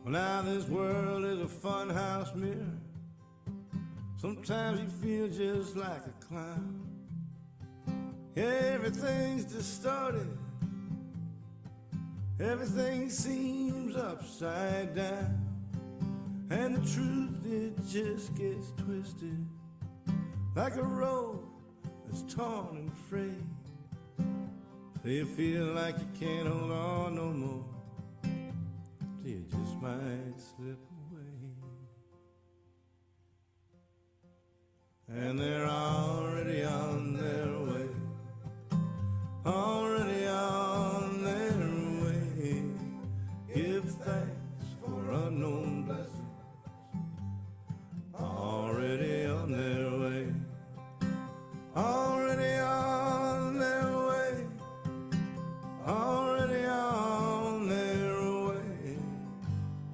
Well, now this world is a funhouse mirror. Sometimes you feel just like a clown. Everything's distorted. Everything seems upside down. And the truth, it just gets twisted like a robe that's torn and frayed. So you feel like you can't hold on no more. So you just might slip away. And they're already on their way. Already on their way. Give thanks for unknown blessings. Already on their way. Already on their way. Already on their way.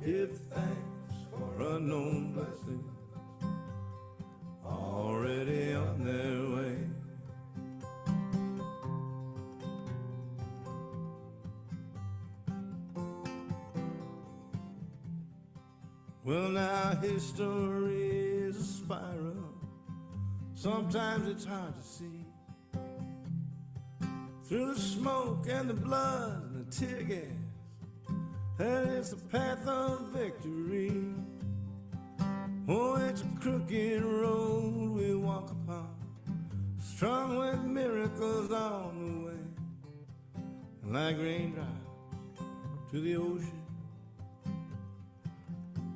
Give thanks for unknown blessings. Already on their way. Well, now history is a spiral. Sometimes it's hard to see. Through the smoke and the blood and the tear gas, that is the path of victory. Oh, it's a crooked road we walk upon, strung with miracles on the way. And like raindrops to the ocean,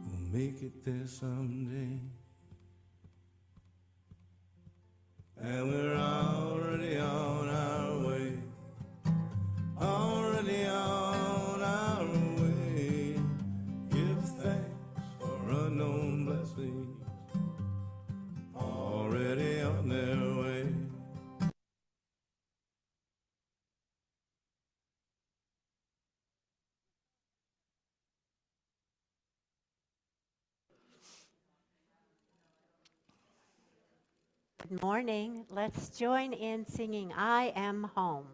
we'll make it there someday. And we're already on our way. Already on our way. Give thanks for unknown blessings. Already on their way. Good morning. Let's join in singing I Am Home.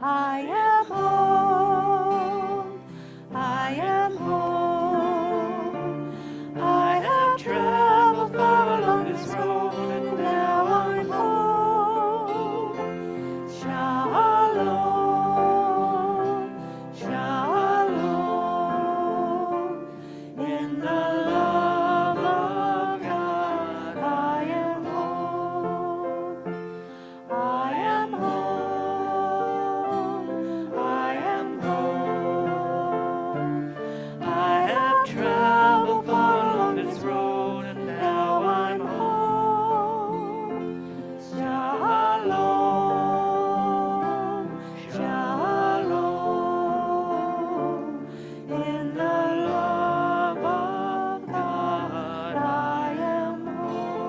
I am home. I am home. I have traveled far along this road and now I'm home. Shalom. Shalom. In the love of God, I am home. I am home. I am home. I have traveled far along this road and now I'm home. Shalom. Shalom. In the love of God, I am home.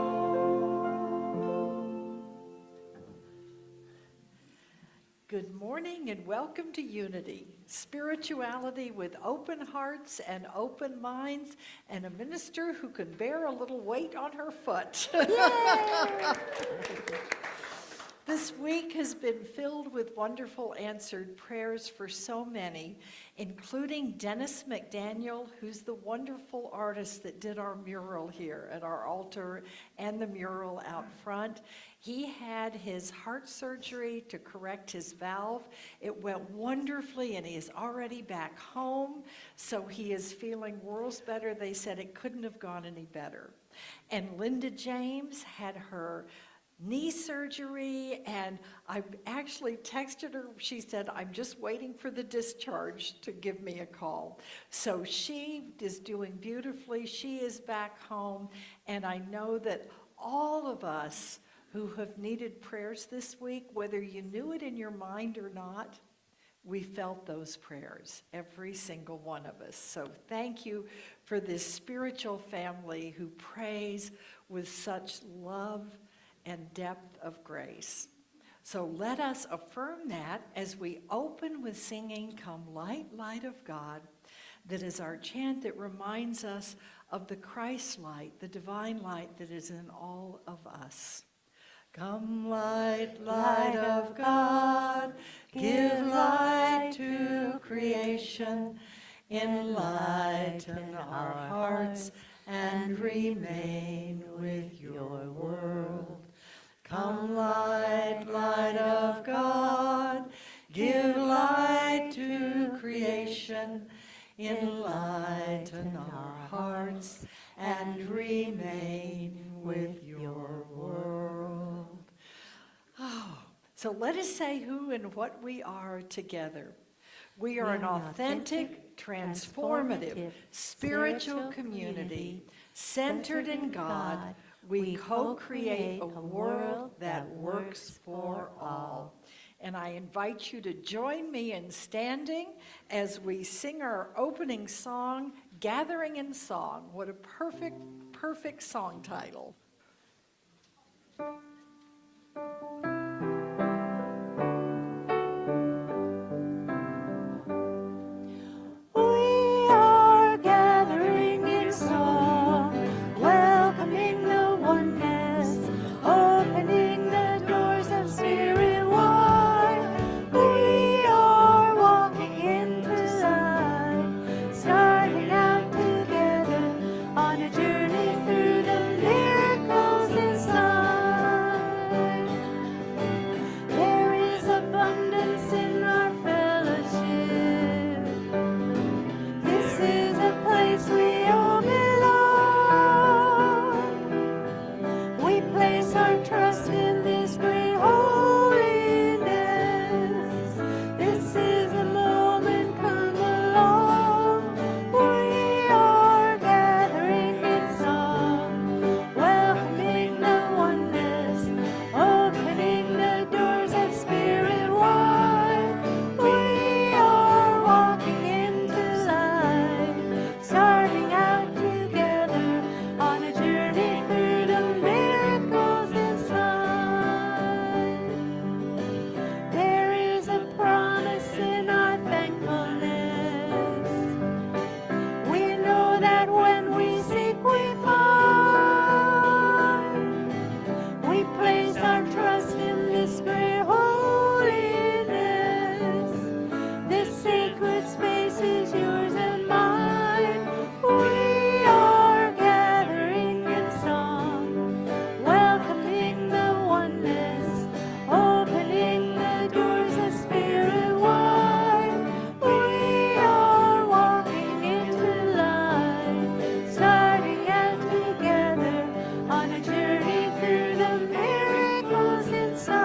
Good morning and welcome to Unity, spirituality with open hearts and open minds, and a minister who can bear a little weight on her foot. This week has been filled with wonderful answered prayers for so many, including Dennis McDaniel, who's the wonderful artist that did our mural here at our altar and the mural out front. He had his heart surgery to correct his valve. It went wonderfully and he is already back home, so he is feeling worlds better. They said it couldn't have gone any better. And Linda James had her knee surgery, and I actually texted her. She said, I'm just waiting for the discharge to give me a call. So she is doing beautifully. She is back home, and I know that all of us who have needed prayers this week, whether you knew it in your mind or not, we felt those prayers, every single one of us. So thank you for this spiritual family who prays with such love and depth of grace. So let us affirm that as we open with singing, Come Light, Light of God. That is our chant that reminds us of the Christ light, the divine light that is in all of us. Come light, light of God, give light to creation, enlighten our hearts and remain with your world. Come light, light of God, give light to creation, enlighten our hearts and remain with your world. Oh, so let us say who and what we are together. We are an authentic, transformative, spiritual community centered in God. We co-create a world that works for all. And I invite you to join me in standing as we sing our opening song, Gathering in Song. What a perfect, perfect song title. We are gathering in song, welcoming the oneness, opening the doors of spirit wide. We are walking into light, starting out together on a journey through the miracles inside. There is abundance in our fellowship. This is a place we all belong. We place our trust in this great holiness. This is the moment, come along. We are gathering in song, welcoming the oneness, opening the doors of spirit wide. We are walking into light, starting out together on a journey through the miracles inside. There is a promise in our thankfulness. We know that when we seek, we find. We place our trust in this great holiness. This sacred space is yours and mine. We are gathering in song, welcoming the oneness, opening the doors of spirit wide. We are walking into light, starting out together on a journey through the miracles inside.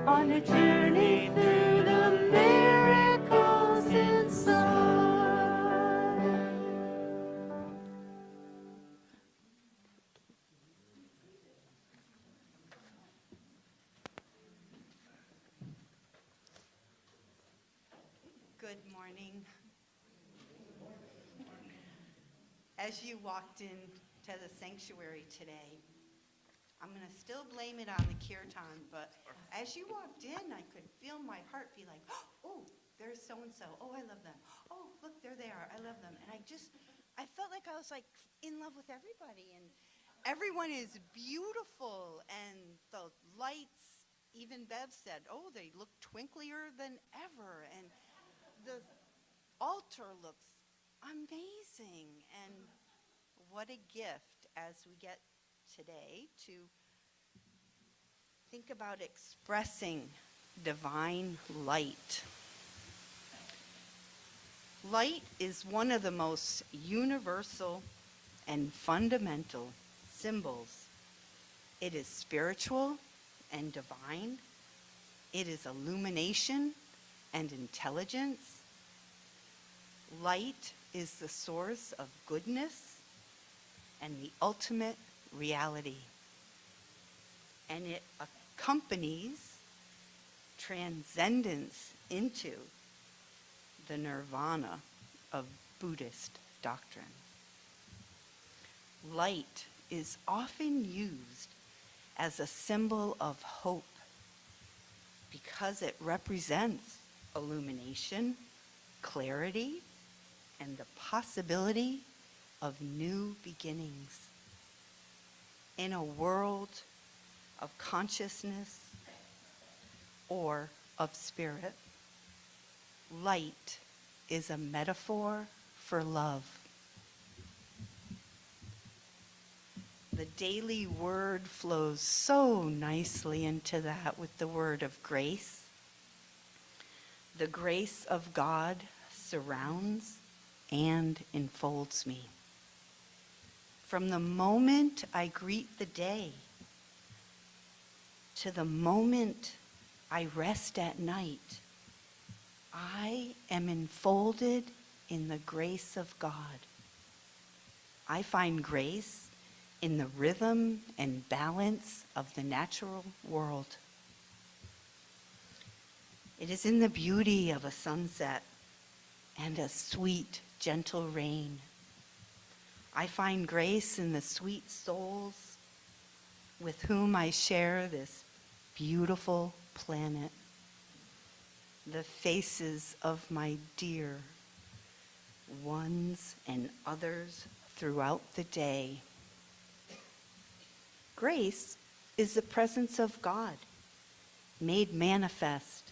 On a journey through the miracles inside. Good morning. As you walked into the sanctuary today, I'm going to still blame it on the kirtan, but as you walked in, I could feel my heart be like, oh, there's so-and-so. Oh, I love them. Oh, look, there they are. I love them. And I felt like I was like in love with everybody. And everyone is beautiful. And the lights, even Bev said, oh, they look twinklier than ever. And the altar looks amazing. And what a gift as we get today to think about expressing divine light. Light is one of the most universal and fundamental symbols. It is spiritual and divine. It is illumination and intelligence. Light is the source of goodness and the ultimate reality. And it accompanies transcendence into the nirvana of Buddhist doctrine. Light is often used as a symbol of hope because it represents illumination, clarity, and the possibility of new beginnings. in a world of consciousness or of spirit. Light is a metaphor for love. The daily word flows so nicely into that with the word of grace. The grace of God surrounds and enfolds me. From the moment I greet the day to the moment I rest at night, I am enfolded in the grace of God. I find grace in the rhythm and balance of the natural world. It is in the beauty of a sunset and a sweet, gentle rain. I find grace in the sweet souls with whom I share this beautiful planet. The faces of my dear ones and others throughout the day. Grace is the presence of God made manifest.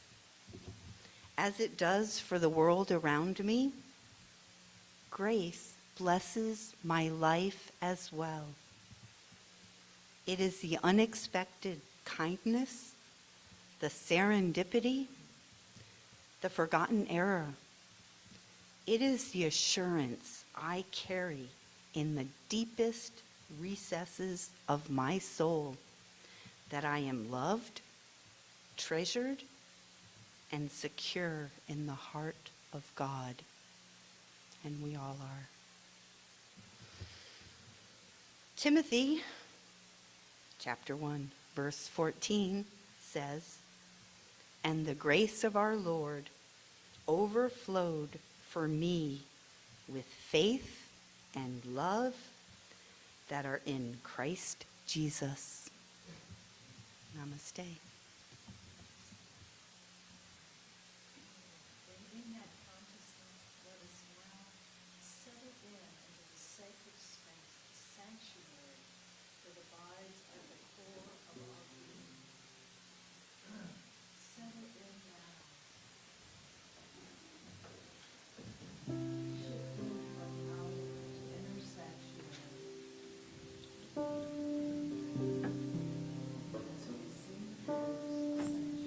As it does for the world around me, grace blesses my life as well. It is the unexpected kindness, the serendipity, the forgotten error. It is the assurance I carry in the deepest recesses of my soul that I am loved, treasured, and secure in the heart of God. And we all are. Timothy, chapter 1, verse 14 says, "And the grace of our Lord overflowed for me with faith and love that are in Christ Jesus." Namaste. In that consciousness, let us now settle in into the sacred space, the sanctuary that abides at the core of our being. Settle in now. Shifting from outward to inner sanctuary. As we sing the prayers of sanctuary.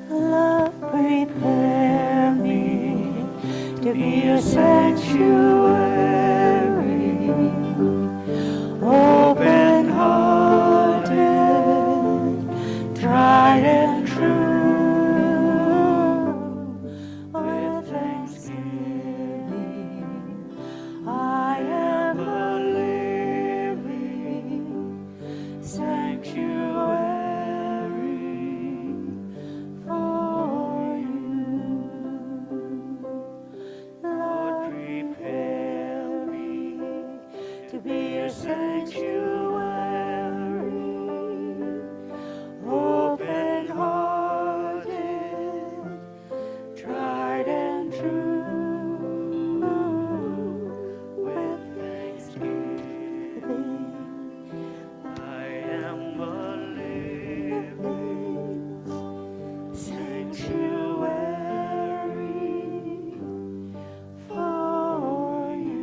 Love, prepare me to be a sanctuary, open-hearted, tried and true. With thanksgiving, I am a living sanctuary for you. Lord, prepare me to be a sanctuary, open-hearted, tried and true. With thanksgiving, I am a living sanctuary for you.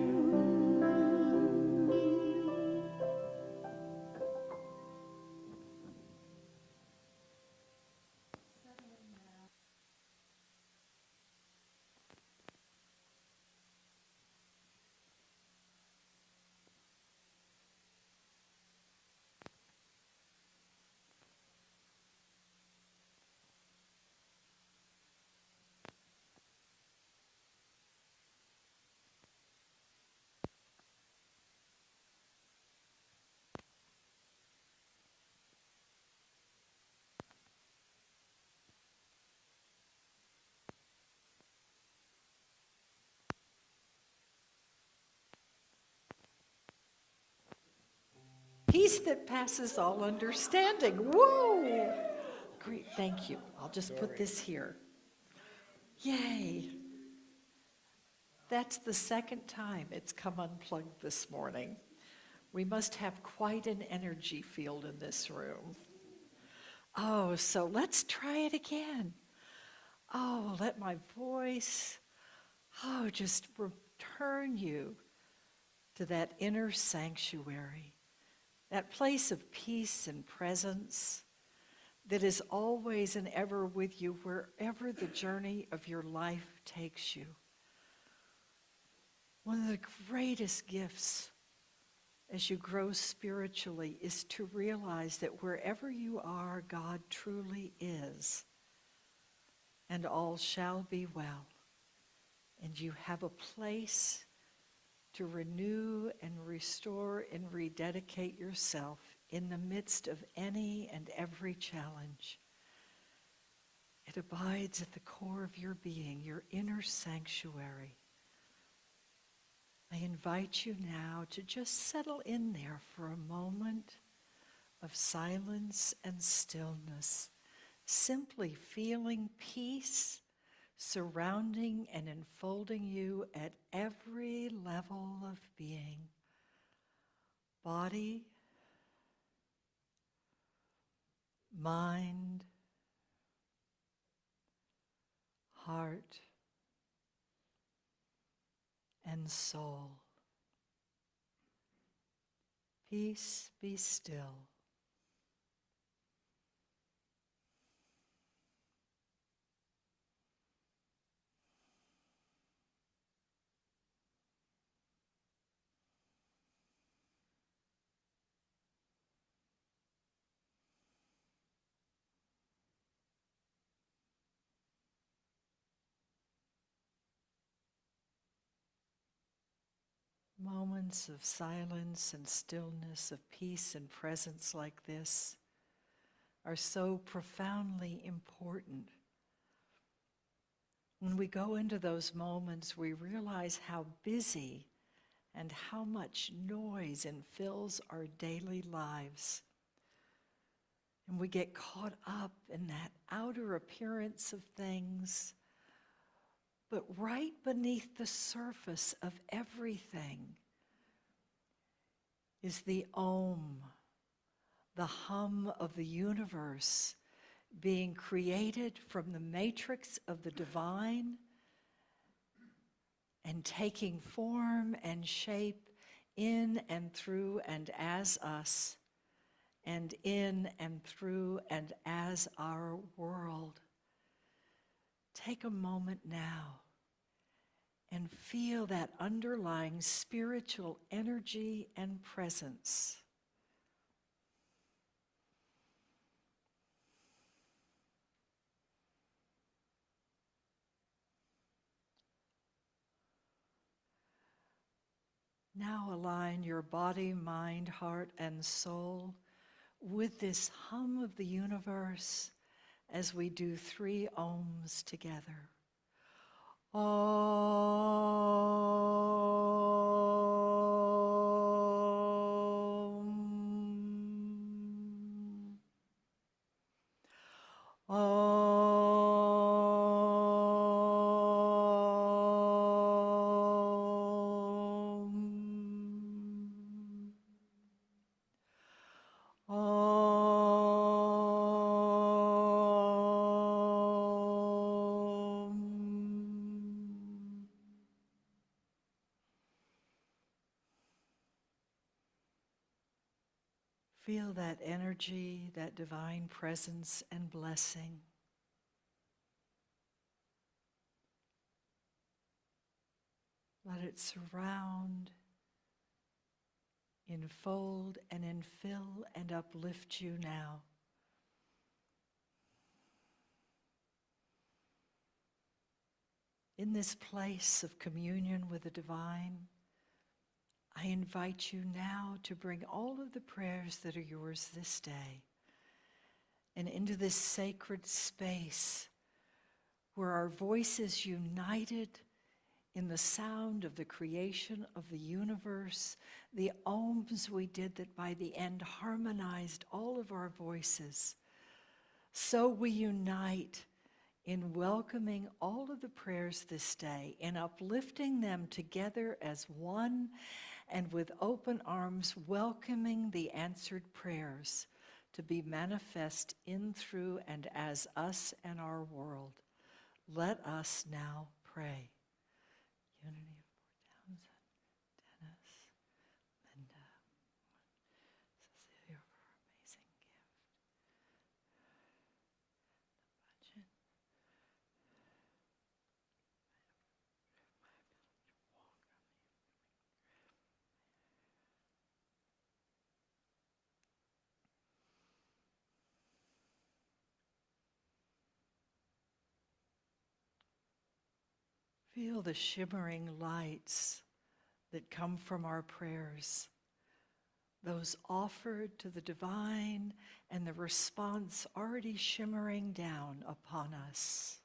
Peace that passes all understanding. Whoa! Great, thank you. I'll just put this here. Yay. that's the second time it's come unplugged this morning. We must have quite an energy field in this room. Oh, so let's try it again. Oh, let my voice, just return you to that inner sanctuary, that place of peace and presence that is always and ever with you wherever the journey of your life takes you. One of the greatest gifts as you grow spiritually is to realize that wherever you are, God truly is, and all shall be well. And you have a place to renew and restore and rededicate yourself in the midst of any and every challenge. It abides at the core of your being, your inner sanctuary. I invite you now to just settle in there for a moment of silence and stillness, simply feeling peace surrounding and enfolding you at every level of being. Body, mind, heart, and soul. Peace, be still. Moments of silence and stillness, of peace and presence like this are so profoundly important. When we go into those moments, we realize how busy and how much noise infills our daily lives. And we get caught up in that outer appearance of things. But right beneath the surface of everything is the Om, the hum of the universe being created from the matrix of the divine and taking form and shape in and through and as us, and in and through and as our world. Take a moment now and feel that underlying spiritual energy and presence. Now align your body, mind, heart, and soul with this hum of the universe as we do 3 Oms together. Om. Om. Om. Feel that energy, that divine presence and blessing. Let it surround, enfold, and infill and uplift you now. In this place of communion with the divine, I invite you now to bring all of the prayers that are yours this day and into this sacred space where our voices united in the sound of the creation of the universe, the Oms we did that by the end harmonized all of our voices. So we unite in welcoming all of the prayers this day, in uplifting them together as one, and with open arms welcoming the answered prayers to be manifest in, through, and as us and our world. Let us now pray. Unity of Port Townsend, Dennis, Linda, Cecilia for her amazing gift, the budget. Feel the shimmering lights that come from our prayers, those offered to the divine and the response already shimmering down upon us.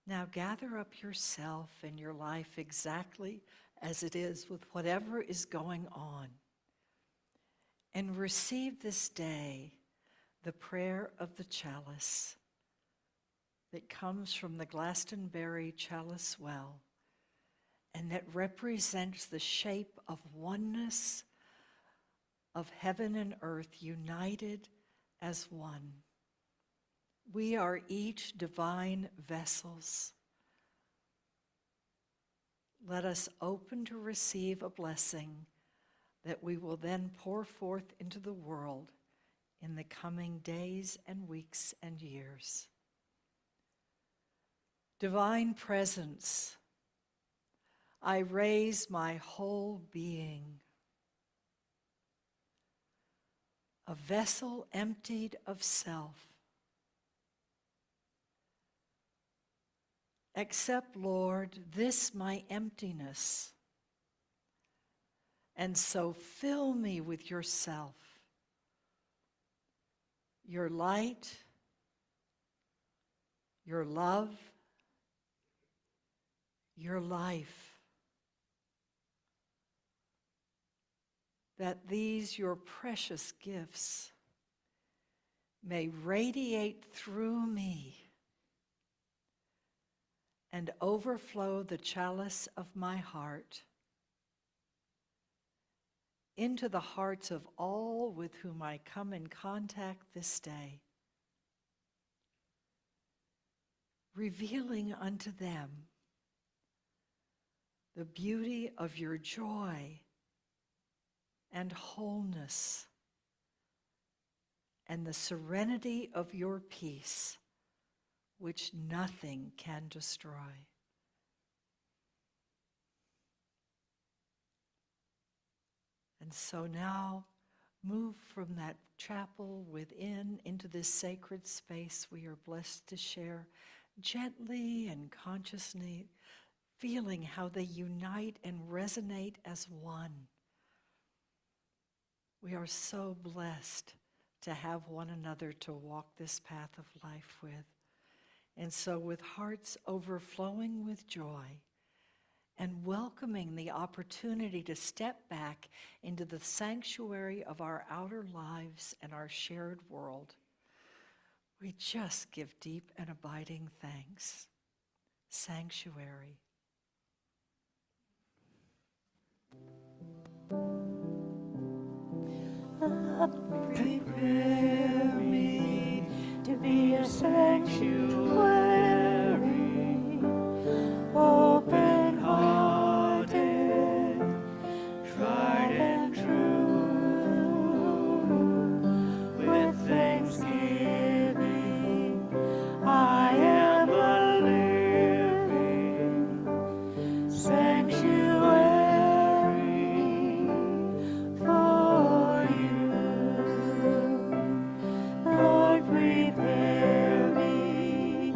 Now gather up yourself and your life exactly as it is with whatever is going on, and receive this day the prayer of the chalice that comes from the Glastonbury Chalice Well, and that represents the shape of oneness of heaven and earth united as one. We are each divine vessels. Let us open to receive a blessing that we will then pour forth into the world in the coming days and weeks and years. Divine Presence, I raise my whole being, a vessel emptied of self. Accept, Lord, this my emptiness, and so fill me with yourself, your light, your love, your life, that these your precious gifts may radiate through me and overflow the chalice of my heart into the hearts of all with whom I come in contact this day, revealing unto them the beauty of your joy and wholeness and the serenity of your peace, which nothing can destroy. And so now move from that chapel within into this sacred space we are blessed to share, gently and consciously feeling how they unite and resonate as one. We are so blessed to have one another to walk this path of life with. And so with hearts overflowing with joy and welcoming the opportunity to step back into the sanctuary of our outer lives and our shared world, we just give deep and abiding thanks. Sanctuary. Prepare me to be a sanctuary, open-hearted, tried and true. With thanksgiving, I am a living sanctuary for you. Lord, prepare me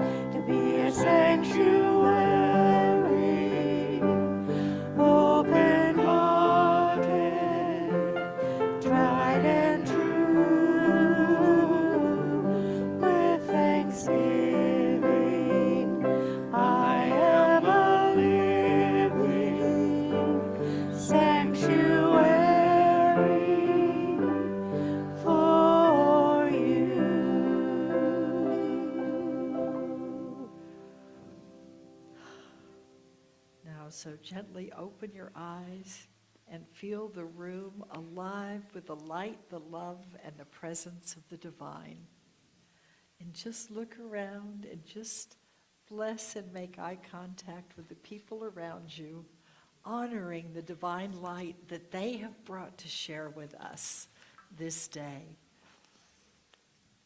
So gently open your eyes and feel the room alive with the light, the love, and the presence of the divine. And just look around and just bless and make eye contact with the people around you, honoring the divine light that they have brought to share with us this day.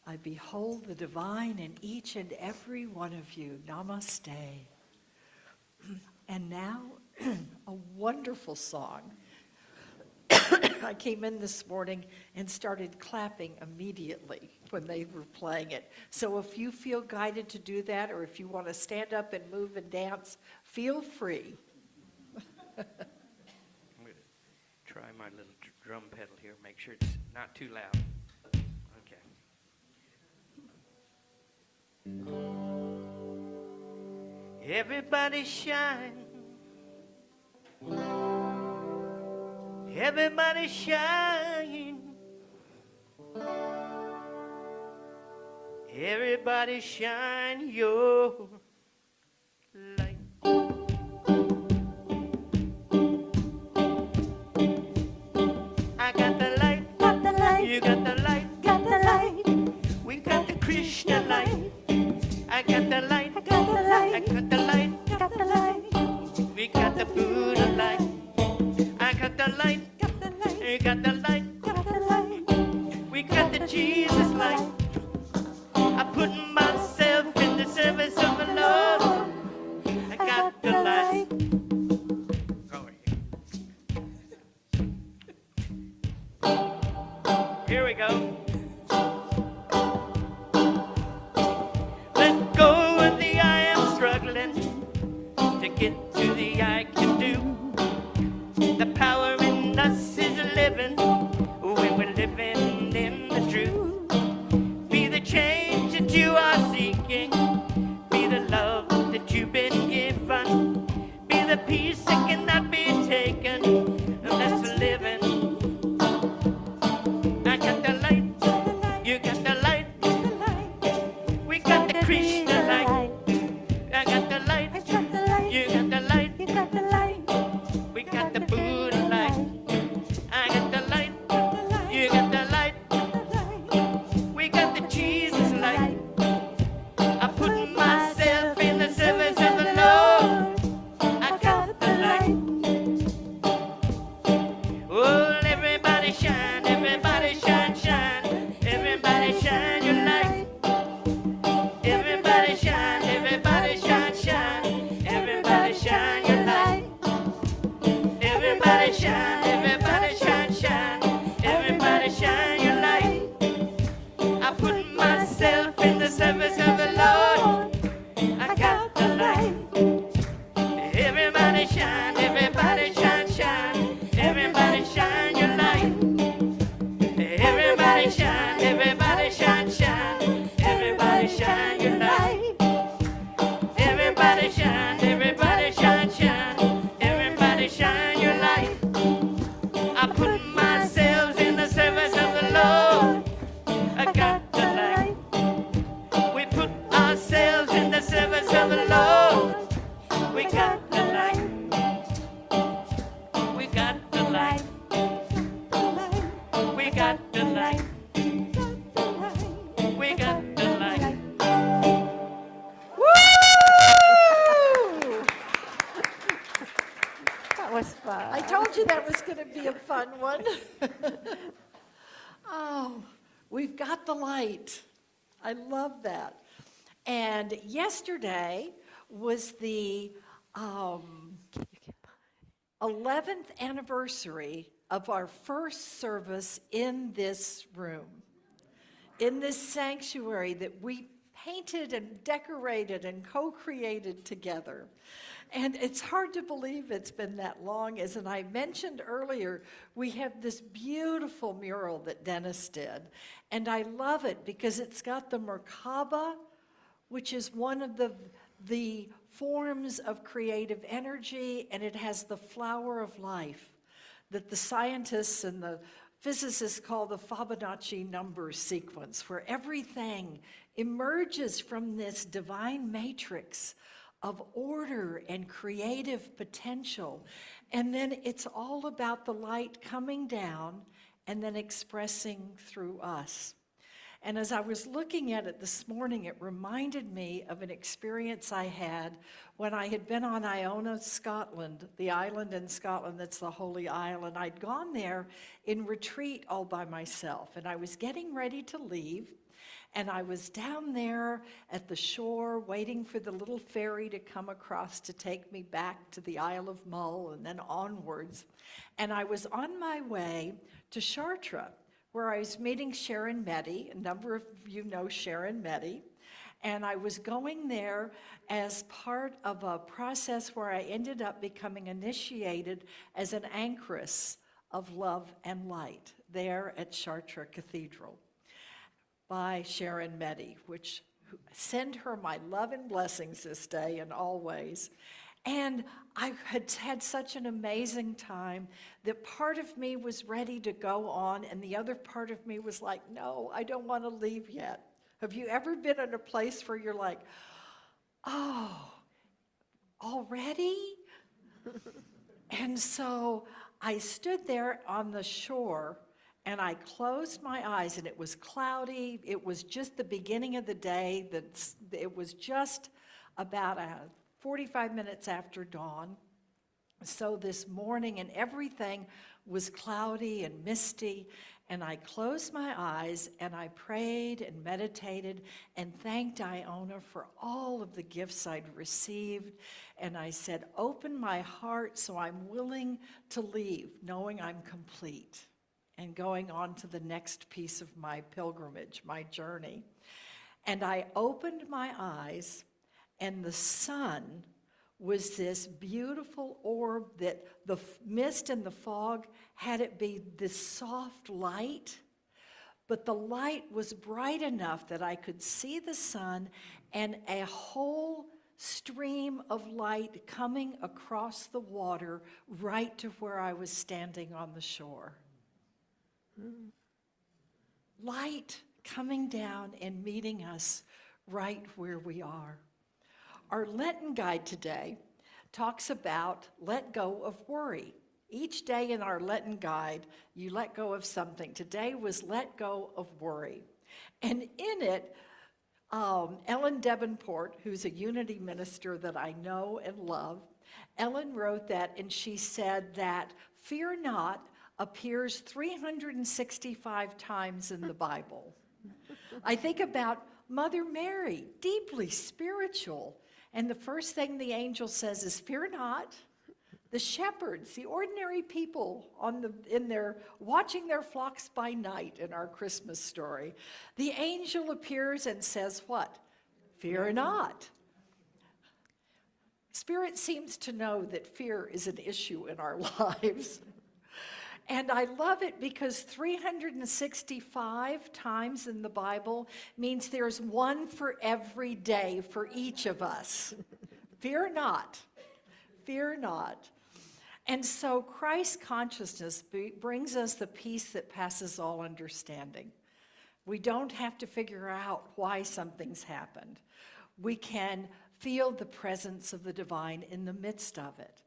I behold the divine in each and every one of you. Namaste. And now, a wonderful song. I came in this morning and started clapping immediately when they were playing it. So if you feel guided to do that, or if you want to stand up and move and dance, feel free. I'm going to try my little drum pedal here, make sure it's not too loud. Okay. Everybody shine. Everybody shine. Everybody shine your light. I got the light. Got the light. You got the light. Got the light. We got the Krishna light. I got the light. I got the light. I got the light. Got the light. We got the Buddha light. I got the light. Got the light. You got the light. Got the light. We got the Jesus light. I put myself in the service of the Lord. I got the light. Over here. Here we go. Let go of the I am struggling to get to the I can do. The power in us is living when we're living in the truth. Be the change that you are seeking. Be the love that you've been given. Be the peace that cannot be taken. That's living. I got the light. You got the light. We got the Krishna light. I got the light. You got the light. You got the light. We got the Buddha light. I got the light. You got the light. We got the Jesus light. I put myself in the service of the Lord. I got the light. Oh, everybody shine, everybody shine, shine. Everybody shine your light. Everybody shine, everybody shine, shine. Everybody shine your light. Everybody shine, everybody shine, shine. Everybody shine your light. I put myself in the service of the Lord. I got the light. Everybody shine, everybody shine, shine. Everybody shine your light. Everybody shine, everybody shine, shine. Everybody shine your light. Everybody shine, everybody shine, shine. Everybody shine your light. I put myself in the service of the Lord. I got the light. We put ourselves in the service of the Lord. We got the light. We got the light. We got the light. We got the light. Woo! That was fun. I told you that was going to be a fun one. Oh, we've got the light. I love that. And yesterday was the 11th anniversary of our first service in this room, in this sanctuary that we painted and decorated and co-created together. And it's hard to believe it's been that long. As I mentioned earlier, we have this beautiful mural that Dennis did. And I love it because it's got the Merkaba, which is one of the forms of creative energy, and it has the flower of life that the scientists and the physicists call the Fibonacci number sequence, where everything emerges from this divine matrix of order and creative potential. And then it's all about the light coming down and then expressing through us. And as I was looking at it this morning, it reminded me of an experience I had when I had been on Iona, Scotland, the island in Scotland that's the Holy Isle. And I'd gone there in retreat all by myself. And I was getting ready to leave. And I was down there at the shore waiting for the little ferry to come across to take me back to the Isle of Mull and then onwards. And I was on my way to Chartres, where I was meeting Sharon Meddy. A number of you know Sharon Meddy. And I was going there as part of a process where I ended up becoming initiated as an anchoress of love and light there at Chartres Cathedral by Sharon Meddy, which send her my love and blessings this day and always. And I had had such an amazing time that part of me was ready to go on, and the other part of me was like, no, I don't want to leave yet. Have you ever been in a place where you're like, oh, already? And so I stood there on the shore, and I closed my eyes, and it was cloudy. It was just the beginning of the day. It was just about 45 minutes after dawn. So this morning, and everything was cloudy and misty, and I closed my eyes, and I prayed and meditated and thanked Iona for all of the gifts I'd received. And I said, open my heart so I'm willing to leave, knowing I'm complete, and going on to the next piece of my pilgrimage, my journey. And I opened my eyes, and the sun was this beautiful orb that the mist and the fog had it be this soft light, but the light was bright enough that I could see the sun and a whole stream of light coming across the water right to where I was standing on the shore. Light coming down and meeting us right where we are. Our Lenten guide today talks about let go of worry. Each day in our Lenten guide, you let go of something. Today was let go of worry. And in it, Ellen Davenport, who's a Unity minister that I know and love, Ellen wrote that, and she said that fear not appears 365 times in the Bible. I think about Mother Mary, deeply spiritual. And the first thing the angel says is, fear not. The shepherds, the ordinary people watching their flocks by night in our Christmas story. The angel appears and says what? Fear not. Spirit seems to know that fear is an issue in our lives. And I love it because 365 times in the Bible means there's one for every day for each of us. Fear not. Fear not. And so Christ consciousness brings us the peace that passes all understanding. We don't have to figure out why something's happened. We can feel the presence of the divine in the midst of it.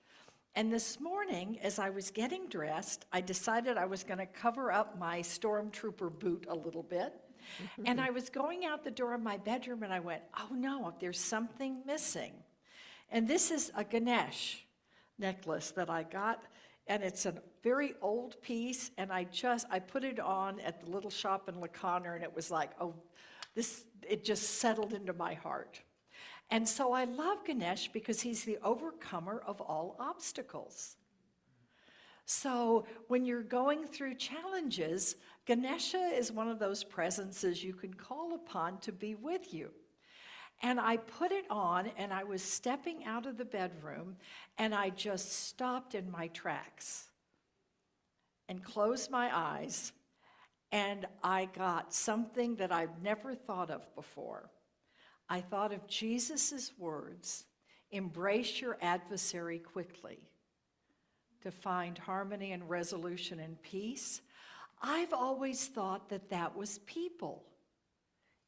And this morning, as I was getting dressed, I decided I was going to cover up my stormtrooper boot a little bit. And I was going out the door of my bedroom, and I went, oh no, there's something missing. And this is a Ganesh necklace that I got, and it's a very old piece, and I put it on at the little shop in La Conner, and it was like, it just settled into my heart. And so I love Ganesh because he's the overcomer of all obstacles. So when you're going through challenges, Ganesha is one of those presences you can call upon to be with you. And I put it on, and I was stepping out of the bedroom, and I just stopped in my tracks and closed my eyes, and I got something that I've never thought of before. I thought of Jesus' words, embrace your adversary quickly to find harmony and resolution and peace. I've always thought that that was people.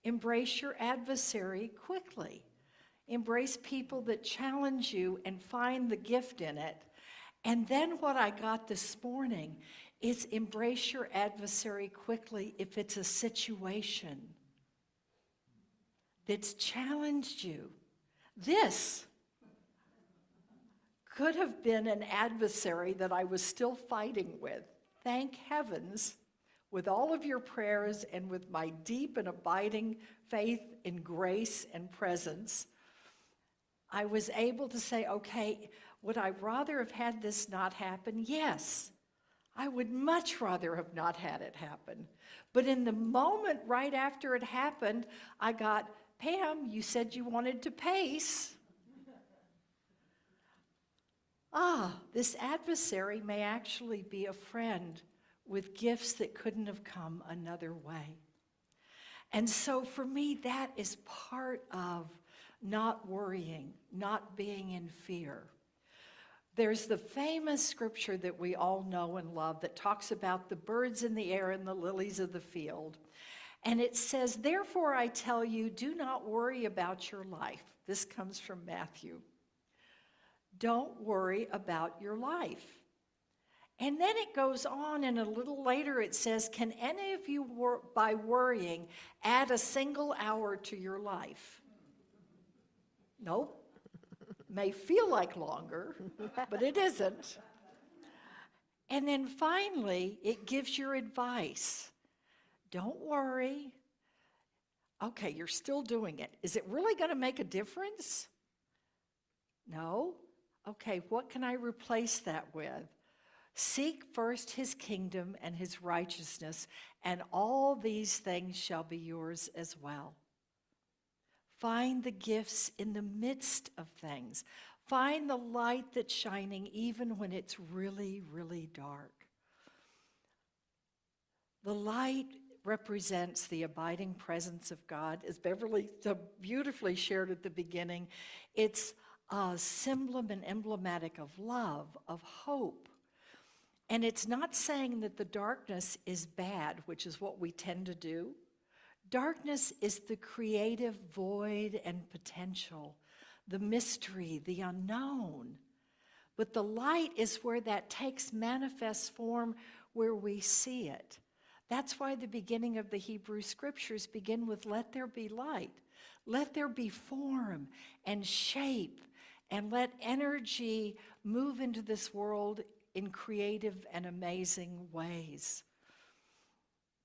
Embrace your adversary quickly. Embrace people that challenge you and find the gift in it. And then what I got this morning is embrace your adversary quickly if it's a situation that's challenged you. This could have been an adversary that I was still fighting with. Thank heavens, with all of your prayers and with my deep and abiding faith in grace and presence, I was able to say, okay, would I rather have had this not happen? Yes. I would much rather have not had it happen. But in the moment right after it happened, I got, Pam, you said you wanted to pace. This adversary may actually be a friend with gifts that couldn't have come another way. And so for me, that is part of not worrying, not being in fear. There's the famous scripture that we all know and love that talks about the birds in the air and the lilies of the field. And it says, therefore I tell you, do not worry about your life. This comes from Matthew. Don't worry about your life. And then it goes on, and a little later it says, can any of you, by worrying, add a single hour to your life? Nope. May feel like longer, but it isn't. And then finally, it gives your advice. Don't worry. Okay, you're still doing it. Is it really going to make a difference? No. Okay, what can I replace that with? Seek first his kingdom and his righteousness, and all these things shall be yours as well. Find the gifts in the midst of things. Find the light that's shining even when it's really, really dark. The light represents the abiding presence of God. As Beverly so beautifully shared at the beginning, it's a symbol and emblematic of love, of hope. And it's not saying that the darkness is bad, which is what we tend to do. Darkness is the creative void and potential, the mystery, the unknown. But the light is where that takes manifest form, where we see it. That's why the beginning of the Hebrew scriptures begin with, let there be light. Let there be form and shape, and let energy move into this world in creative and amazing ways.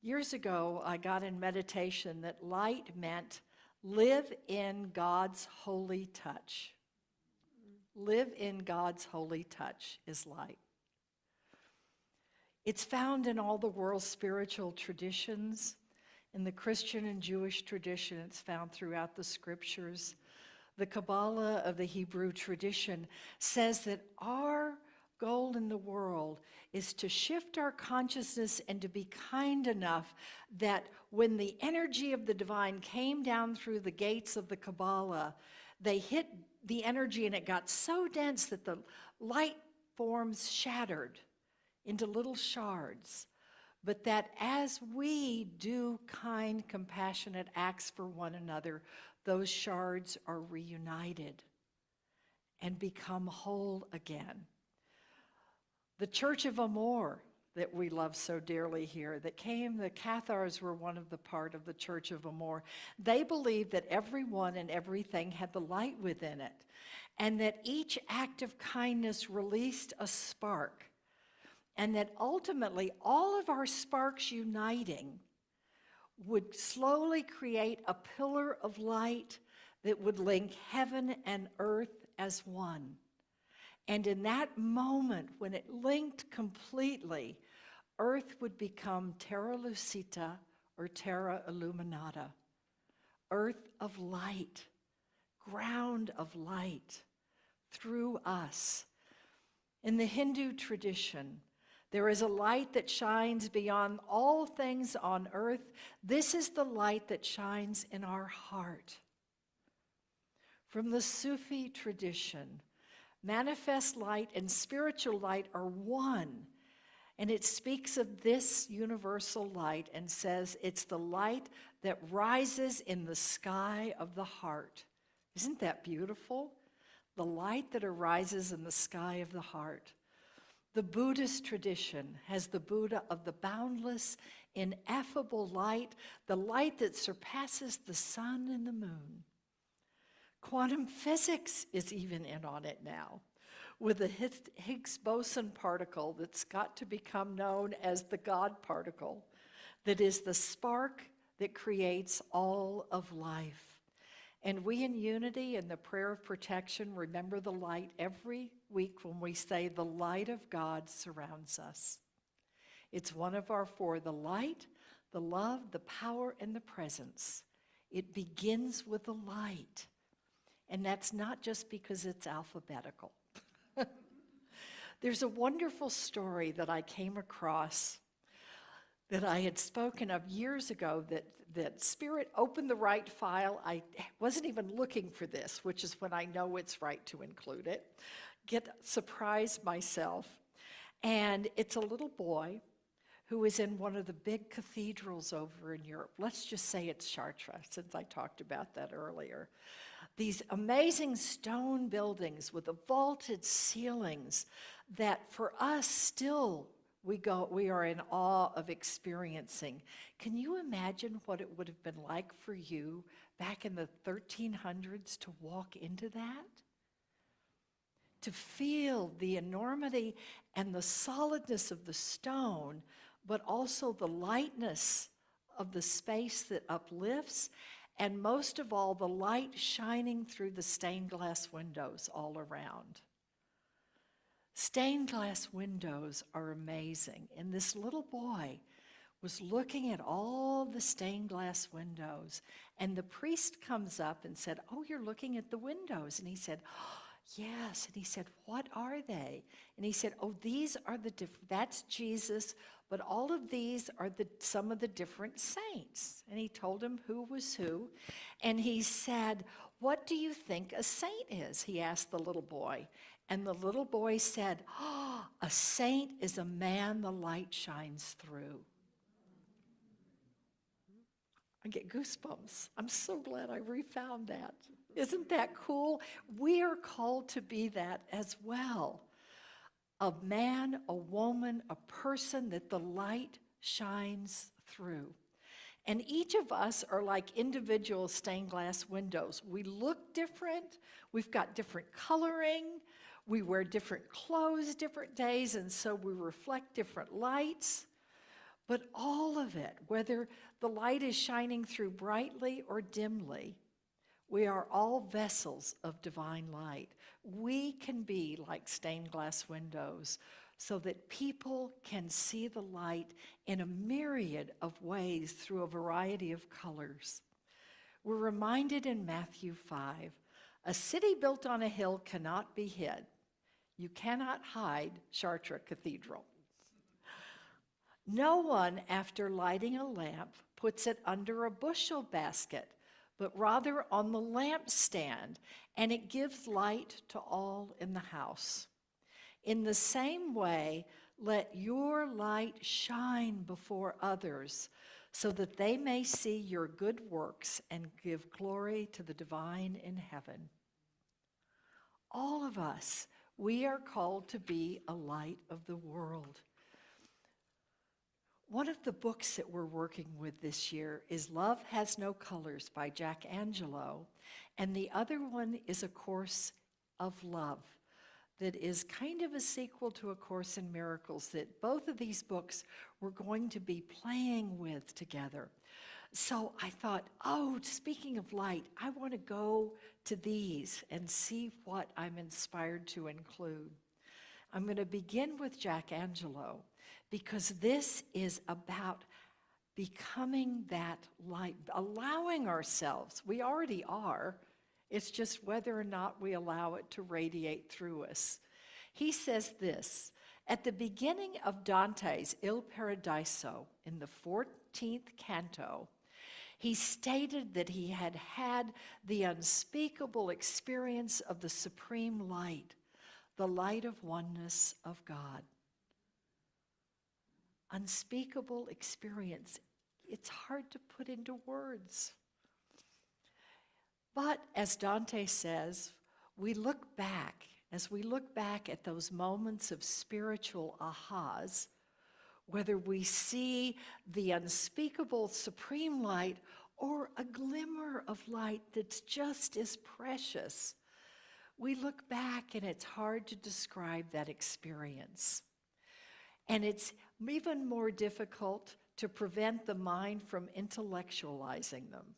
Years ago, I got in meditation that light meant live in God's holy touch. Live in God's holy touch is light. It's found in all the world's spiritual traditions. In the Christian and Jewish tradition, it's found throughout the scriptures. The Kabbalah of the Hebrew tradition says that our goal in the world is to shift our consciousness and to be kind enough that when the energy of the divine came down through the gates of the Kabbalah, they hit the energy and it got so dense that the light forms shattered into little shards. But that as we do kind, compassionate acts for one another, those shards are reunited and become whole again. The Church of Amor that we love so dearly here, the Cathars were one of the part of the Church of Amor. They believed that everyone and everything had the light within it, and that each act of kindness released a spark, and that ultimately all of our sparks uniting would slowly create a pillar of light that would link heaven and earth as one. And in that moment, when it linked completely, earth would become terra lucita or terra illuminata, earth of light, ground of light through us. In the Hindu tradition, there is a light that shines beyond all things on earth. This is the light that shines in our heart. From the Sufi tradition, manifest light and spiritual light are one. And it speaks of this universal light and says it's the light that rises in the sky of the heart Isn't that beautiful? The light that arises in the sky of the heart. The Buddhist tradition has the Buddha of the boundless, ineffable light, the light that surpasses the sun and the moon. Quantum physics is even in on it now, with the Higgs boson particle that's got to become known as the God particle, that is the spark that creates all of life. And we in Unity and the prayer of protection remember the light every week when we say the light of God surrounds us. It's one of our four, the light, the love, the power, and the presence. It begins with the light. And that's not just because it's alphabetical. There's a wonderful story that I came across that I had spoken of years ago, that Spirit opened the right file. I wasn't even looking for this, which is when I know it's right to include it. Surprised myself. And it's a little boy who is in one of the big cathedrals over in Europe. Let's just say it's Chartres, since I talked about that earlier. These amazing stone buildings with the vaulted ceilings that for us still we are in awe of experiencing. Can you imagine what it would have been like for you back in the 1300s to walk into that? To feel the enormity and the solidness of the stone, but also the lightness of the space that uplifts, and most of all, the light shining through the stained glass windows all around. Stained glass windows are amazing, and this little boy was looking at all the stained glass windows, and the priest comes up and said, "Oh, you're looking at the windows?" And he said, "Oh, yes." And he said, "What are they?" And he said, "Oh, these are that's Jesus, but all of these are some of the different saints." And he told him who was who, and he said, "What do you think a saint is?" He asked the little boy. And the little boy said, "Oh, a saint is a man the light shines through." I get goosebumps. I'm so glad I refound that. Isn't that cool? We are called to be that as well. A man, a woman, a person that the light shines through. And each of us are like individual stained glass windows. We look different. We've got different coloring. We wear different clothes different days, and so we reflect different lights. But all of it, whether the light is shining through brightly or dimly, we are all vessels of divine light. We can be like stained glass windows so that people can see the light in a myriad of ways through a variety of colors. We're reminded in Matthew 5, a city built on a hill cannot be hid. You cannot hide Chartres Cathedral. No one, after lighting a lamp, puts it under a bushel basket, but rather on the lampstand, and it gives light to all in the house. In the same way, let your light shine before others, so that they may see your good works and give glory to the divine in heaven. All of us, we are called to be a light of the world. One of the books that we're working with this year is Love Has No Colors by Jack Angelo, and the other one is A Course of Love that is kind of a sequel to A Course in Miracles, that both of these books we're going to be playing with together. So I thought, oh, speaking of light, I want to go to these and see what I'm inspired to include. I'm going to begin with Jack Angelo, because this is about becoming that light, allowing ourselves. We already are. It's just whether or not we allow it to radiate through us. He says this, at the beginning of Dante's Il Paradiso, in the 14th canto, he stated that he had had the unspeakable experience of the supreme light, the light of oneness of God. Unspeakable experience. It's hard to put into words. But as Dante says, as we look back at those moments of spiritual ahas, whether we see the unspeakable supreme light or a glimmer of light that's just as precious, we look back and it's hard to describe that experience. And it's even more difficult to prevent the mind from intellectualizing them.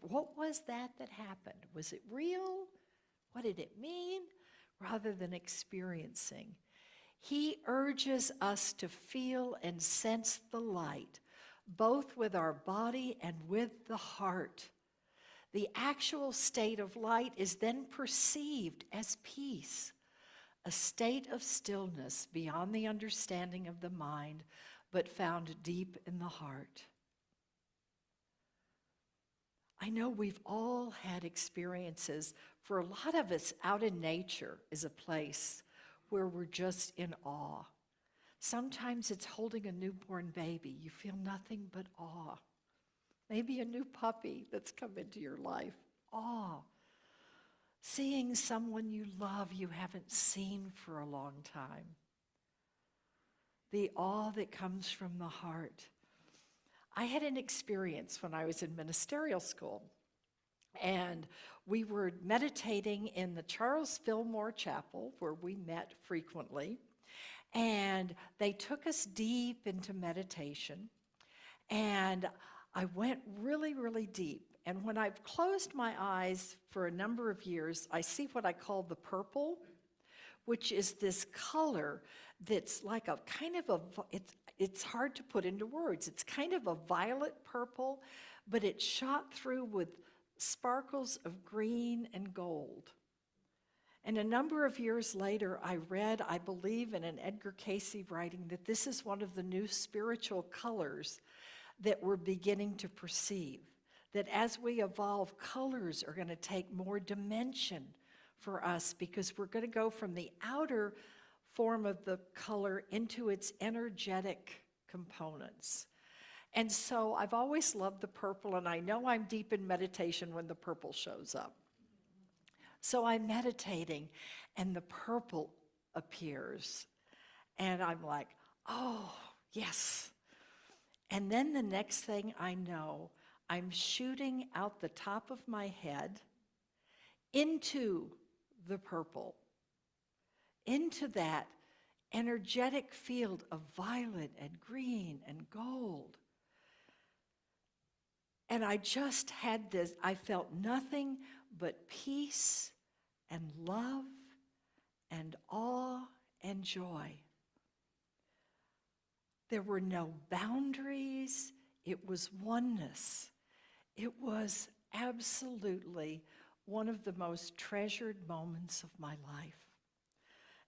What was that happened? Was it real? What did it mean? Rather than experiencing. He urges us to feel and sense the light, both with our body and with the heart. The actual state of light is then perceived as peace, a state of stillness beyond the understanding of the mind, but found deep in the heart. I know we've all had experiences. For a lot of us, out in nature is a place where we're just in awe. Sometimes it's holding a newborn baby. You feel nothing but awe. Maybe a new puppy that's come into your life. Awe. Seeing someone you love you haven't seen for a long time. The awe that comes from the heart. I had an experience when I was in ministerial school, and we were meditating in the Charles Fillmore Chapel, where we met frequently, and they took us deep into meditation, and I went really, really deep. And when I've closed my eyes for a number of years, I see what I call the purple, which is this color that's like a kind of it's hard to put into words. It's kind of a violet purple, but it's shot through with sparkles of green and gold. And a number of years later, I read, I believe in an Edgar Cayce writing, that this is one of the new spiritual colors that we're beginning to perceive. That as we evolve, colors are going to take more dimension for us, because we're going to go from the outer form of the color into its energetic components. And so I've always loved the purple, and I know I'm deep in meditation when the purple shows up. So I'm meditating, and the purple appears, and I'm like, oh, yes. And then the next thing I know, I'm shooting out the top of my head into the purple, into that energetic field of violet and green and gold. And I just had this, I felt nothing but peace and love and awe and joy. There were no boundaries. It was oneness. It was absolutely one of the most treasured moments of my life.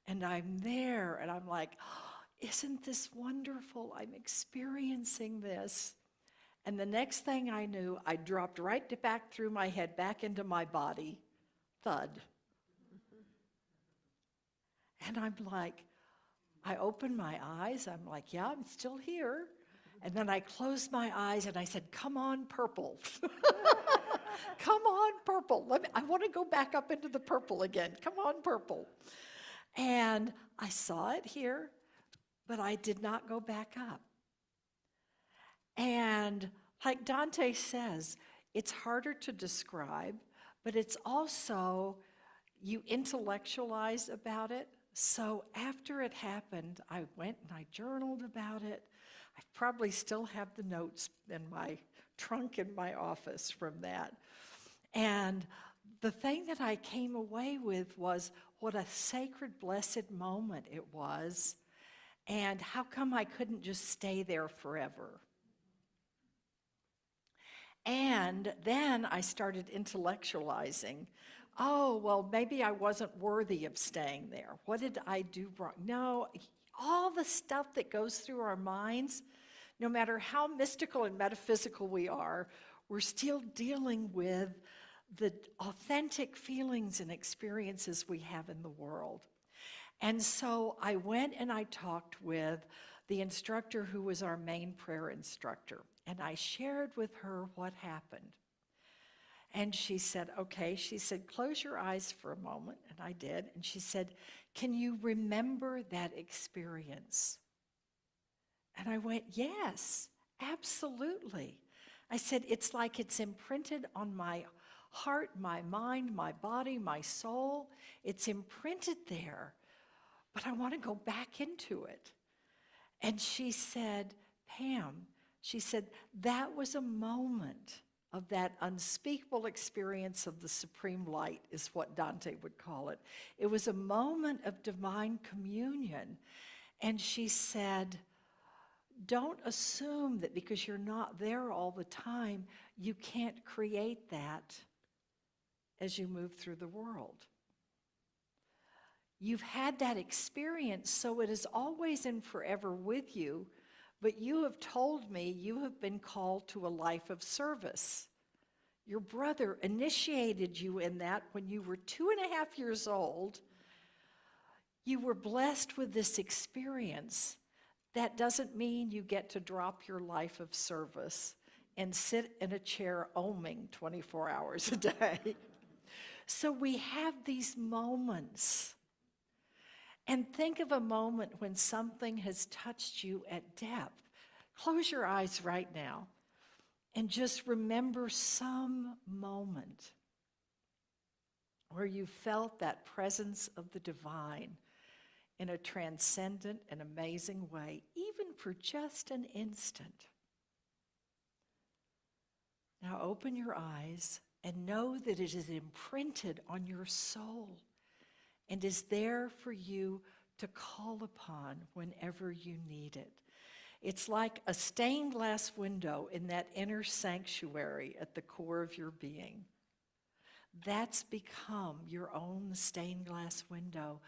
And I'm there, and I'm like, oh, isn't this wonderful? I'm experiencing this. And the next thing I knew, I dropped right back through my head, back into my body, thud. And I'm like, I opened my eyes, I'm like, yeah, I'm still here. And then I closed my eyes and I said, come on, purple. Come on, purple. I want to go back up into the purple again. Come on, purple. And I saw it here, but I did not go back up. And like Dante says, it's harder to describe, but it's also, you intellectualize about it. So after it happened, I went and I journaled about it. I probably still have the notes in my trunk in my office from that. And the thing that I came away with was what a sacred, blessed moment it was, and how come I couldn't just stay there forever. And then I started intellectualizing. Oh, well, maybe I wasn't worthy of staying there. What did I do wrong? No, all the stuff that goes through our minds, no matter how mystical and metaphysical we are, we're still dealing with the authentic feelings and experiences we have in the world. And so I went and I talked with the instructor who was our main prayer instructor, and I shared with her what happened. And she said, okay. She said, close your eyes for a moment. And I did. And she said, can you remember that experience? And I went, yes, absolutely. I said, it's like it's imprinted on my heart, my mind, my body, my soul. It's imprinted there, but I want to go back into it. And she said, Pam, she said, that was a moment of that unspeakable experience of the supreme light, is what Dante would call it. It was a moment of divine communion. And she said, don't assume that because you're not there all the time, you can't create that as you move through the world. You've had that experience, so it is always and forever with you, but you have told me you have been called to a life of service. Your brother initiated you in that when you were 2.5 years old. You were blessed with this experience. That doesn't mean you get to drop your life of service and sit in a chair oming 24 hours a day. So we have these moments. And think of a moment when something has touched you at depth. Close your eyes right now and just remember some moment where you felt that presence of the divine in a transcendent and amazing way, even for just an instant. Now open your eyes and know that it is imprinted on your soul and is there for you to call upon whenever you need it. It's like a stained glass window in that inner sanctuary at the core of your being. That's become your own stained glass window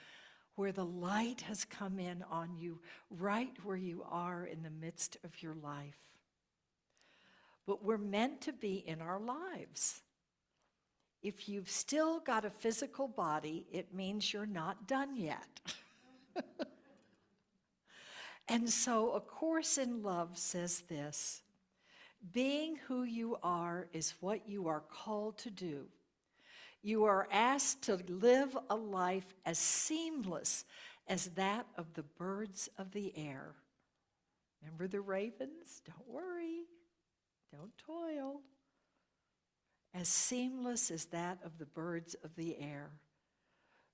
where the light has come in on you right where you are in the midst of your life. But we're meant to be in our lives. If you've still got a physical body, it means you're not done yet. And so A Course in Love says this: being who you are is what you are called to do. You are asked to live a life as seamless as that of the birds of the air. Remember the ravens? Don't worry, don't toil. As seamless as that of the birds of the air.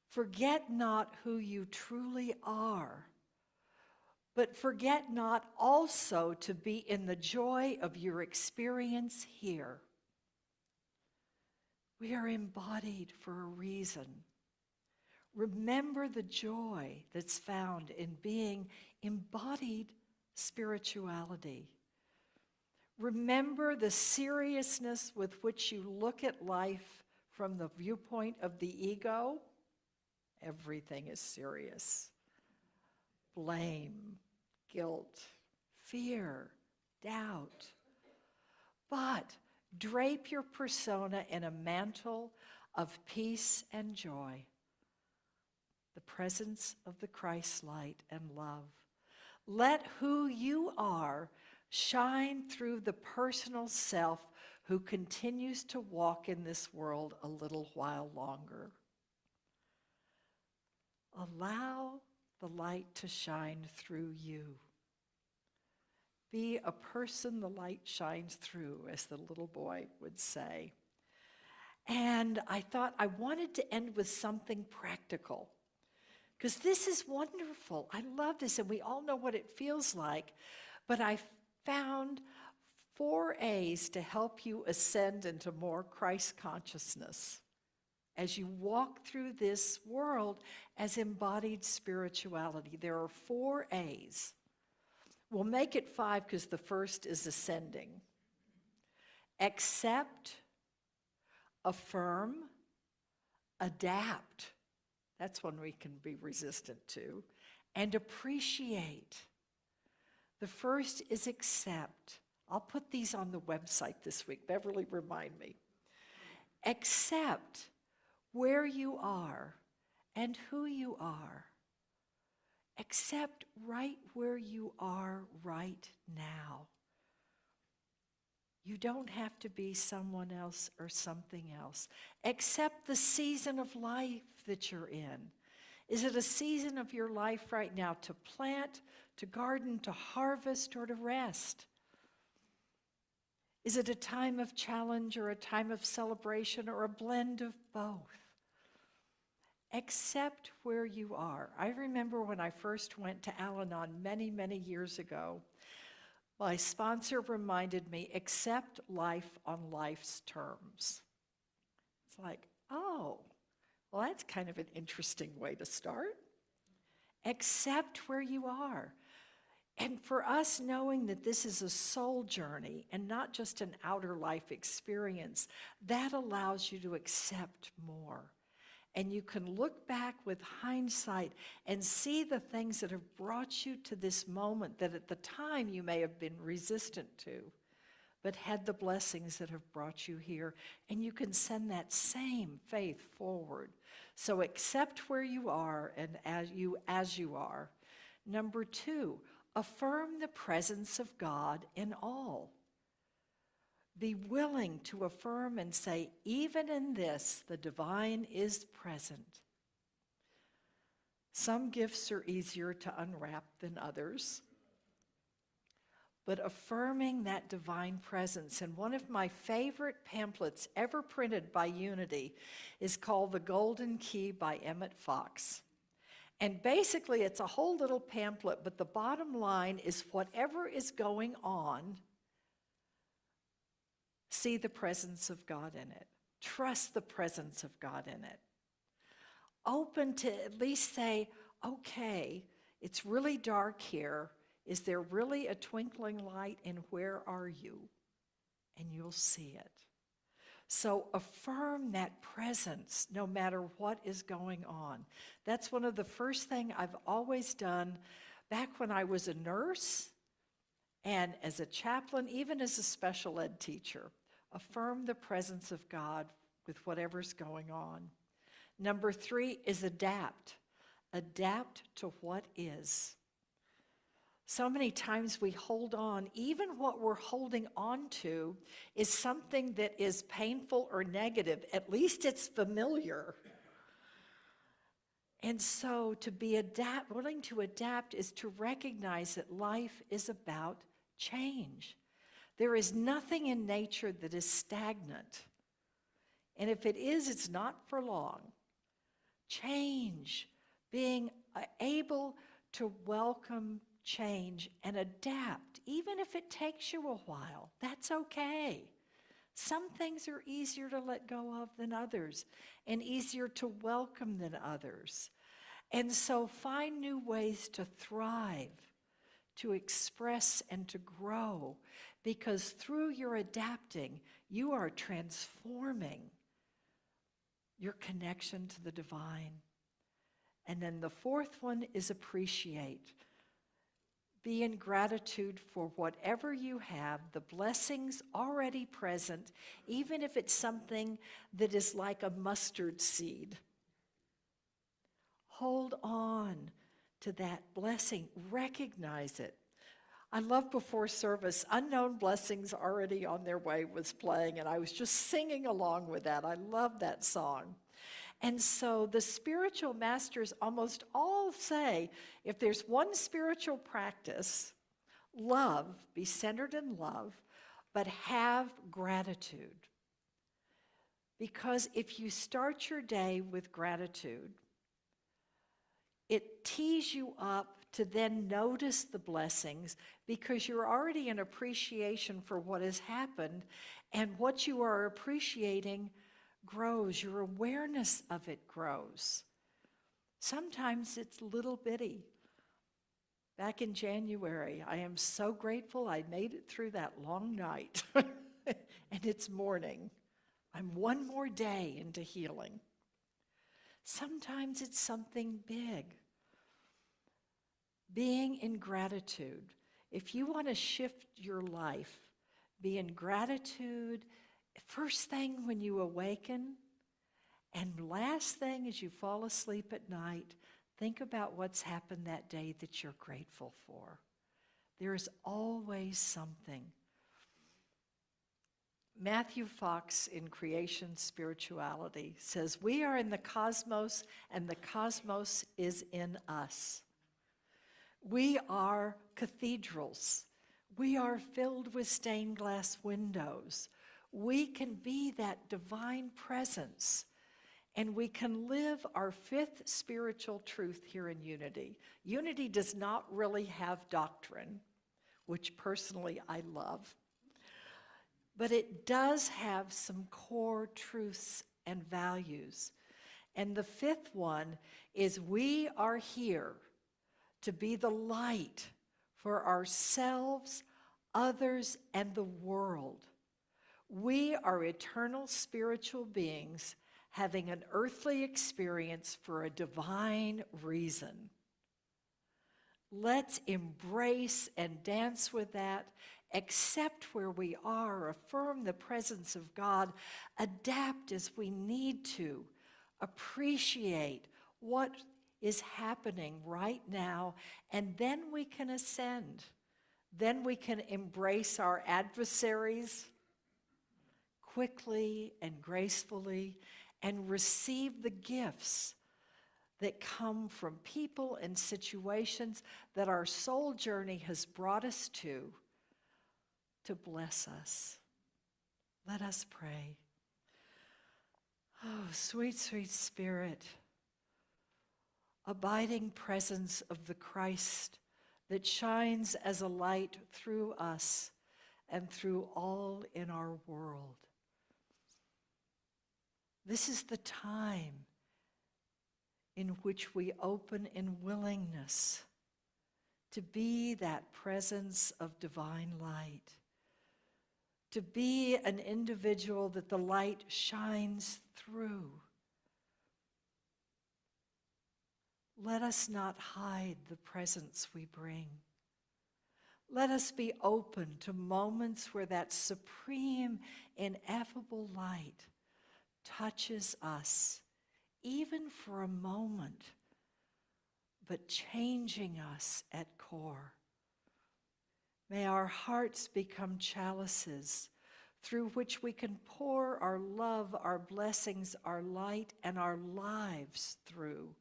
Forget not who you truly are, but forget not also to be in the joy of your experience here. We are embodied for a reason. Remember the joy that's found in being embodied spirituality. Remember the seriousness with which you look at life from the viewpoint of the ego. Everything is serious. Blame, guilt, fear, doubt. But drape your persona in a mantle of peace and joy, the presence of the Christ light and love. Let who you are shine through the personal self who continues to walk in this world a little while longer. Allow the light to shine through you. Be a person the light shines through, as the little boy would say. And I thought I wanted to end with something practical, because this is wonderful. I love this, and we all know what it feels like. But I found 4 A's to help you ascend into more Christ consciousness as you walk through this world as embodied spirituality. There are 4 A's. We'll make it 5 because the first is ascending. Accept, affirm, adapt. That's one we can be resistant to. And appreciate. The first is accept. I'll put these on the website this week. Beverly, remind me. Accept where you are and who you are. Accept right where you are right now. You don't have to be someone else or something else. Accept the season of life that you're in. Is it a season of your life right now to plant, to garden, to harvest, or to rest? Is it a time of challenge or a time of celebration or a blend of both? Accept where you are. I remember when I first went to Al-Anon many, many years ago, my sponsor reminded me, accept life on life's terms. It's like, oh, well, that's kind of an interesting way to start. Accept where you are. And for us, knowing that this is a soul journey and not just an outer life experience, that allows you to accept more. And you can look back with hindsight and see the things that have brought you to this moment that at the time you may have been resistant to, but had the blessings that have brought you here. And you can send that same faith forward. So accept where you are and as you are. Number 2, affirm the presence of God in all. Be willing to affirm and say, even in this, the divine is present. Some gifts are easier to unwrap than others, but affirming that divine presence. And one of my favorite pamphlets ever printed by Unity is called The Golden Key by Emmett Fox. And basically, it's a whole little pamphlet, but the bottom line is whatever is going on, see the presence of God in it. Trust the presence of God in it. Open to at least say, okay, it's really dark here. Is there really a twinkling light, and where are you? And you'll see it. So affirm that presence no matter what is going on. That's one of the first things I've always done back when I was a nurse and as a chaplain, even as a special ed teacher. Affirm the presence of God with whatever's going on. Number 3 is adapt. Adapt to what is. So many times we hold on, even what we're holding on to is something that is painful or negative. At least it's familiar. And so to be willing to adapt is to recognize that life is about change. There is nothing in nature that is stagnant. And if it is, it's not for long. Change, being able to welcome change and adapt, even if it takes you a while, that's okay. Some things are easier to let go of than others, and easier to welcome than others. And so find new ways to thrive, to express and to grow, because through your adapting, you are transforming your connection to the divine. And then the 4th one is appreciate. Be in gratitude for whatever you have, the blessings already present, even if it's something that is like a mustard seed. Hold on to that blessing. Recognize it. I love before service, Unknown Blessings Already on Their Way was playing, and I was just singing along with that. I love that song. And so the spiritual masters almost all say, if there's one spiritual practice, love, be centered in love, but have gratitude. Because if you start your day with gratitude, it tees you up to then notice the blessings, because you're already in appreciation for what has happened, and what you are appreciating grows. Your awareness of it grows. Sometimes it's little bitty. Back in January, I am so grateful I made it through that long night. And it's morning. I'm one more day into healing. Sometimes it's something big. Being in gratitude. If you want to shift your life, be in gratitude first thing when you awaken, and last thing as you fall asleep at night. Think about what's happened that day that you're grateful for. There is always something. Matthew Fox in Creation Spirituality says, "We are in the cosmos and the cosmos is in us." We are cathedrals. We are filled with stained glass windows. We can be that divine presence, and we can live our fifth spiritual truth here in Unity. Unity does not really have doctrine, which personally I love, but it does have some core truths and values. And the fifth one is we are here to be the light for ourselves, others, and the world. We are eternal spiritual beings having an earthly experience for a divine reason. Let's embrace and dance with that, accept where we are, affirm the presence of God, adapt as we need to, appreciate what is happening right now, and then we can ascend. Then we can embrace our adversaries quickly and gracefully and receive the gifts that come from people and situations that our soul journey has brought us to bless us. Let us pray. Oh, sweet, sweet Spirit, abiding presence of the Christ that shines as a light through us and through all in our world. This is the time in which we open in willingness to be that presence of divine light, to be an individual that the light shines through. Let us not hide the presence we bring. Let us be open to moments where that supreme, ineffable light touches us, even for a moment, but changing us at core. May our hearts become chalices through which we can pour our love, our blessings, our light, and our lives through,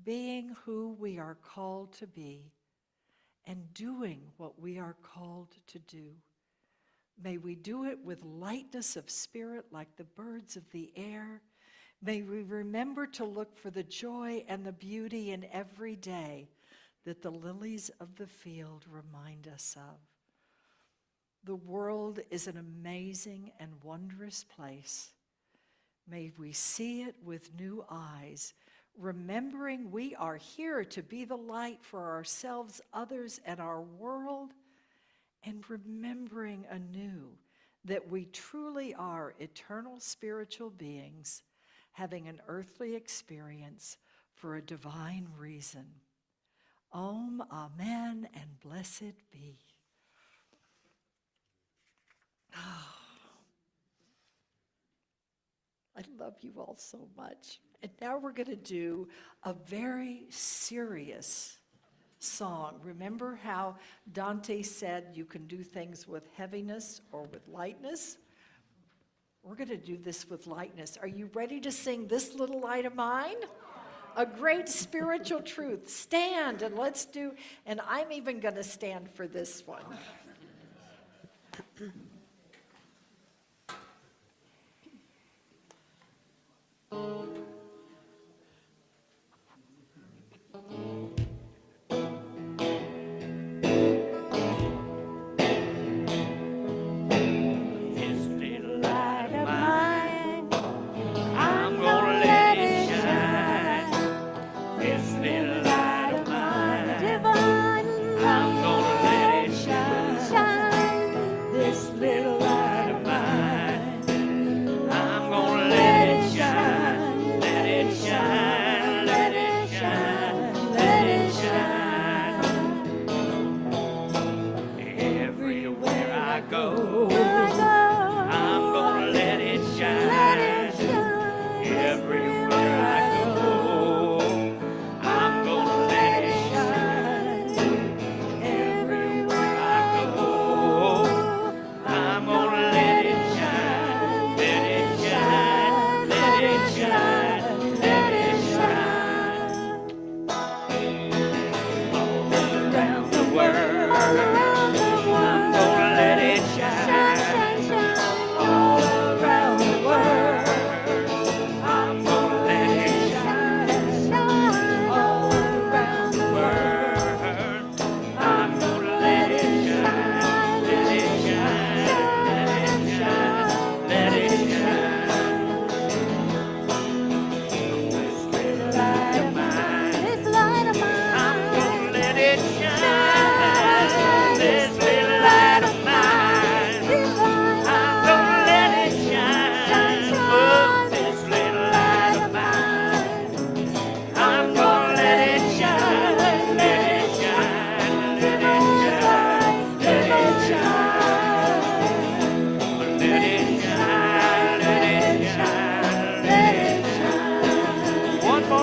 being who we are called to be and doing what we are called to do. May we do it with lightness of spirit like the birds of the air. May we remember to look for the joy and the beauty in every day that the lilies of the field remind us of. The world is an amazing and wondrous place. May we see it with new eyes, remembering we are here to be the light for ourselves, others, and our world, and remembering anew that we truly are eternal spiritual beings having an earthly experience for a divine reason. Om, amen, and blessed be. Oh, I love you all so much. And now we're going to do a very serious song. Remember how Dante said you can do things with heaviness or with lightness? We're going to do this with lightness. Are you ready to sing This Little Light of Mine? A great spiritual truth. Stand and let's do, and I'm even going to stand for this one. This little light of mine, I'm gonna let it shine. This little light of mine, I'm gonna let it shine. This little light of mine, I'm gonna let it shine.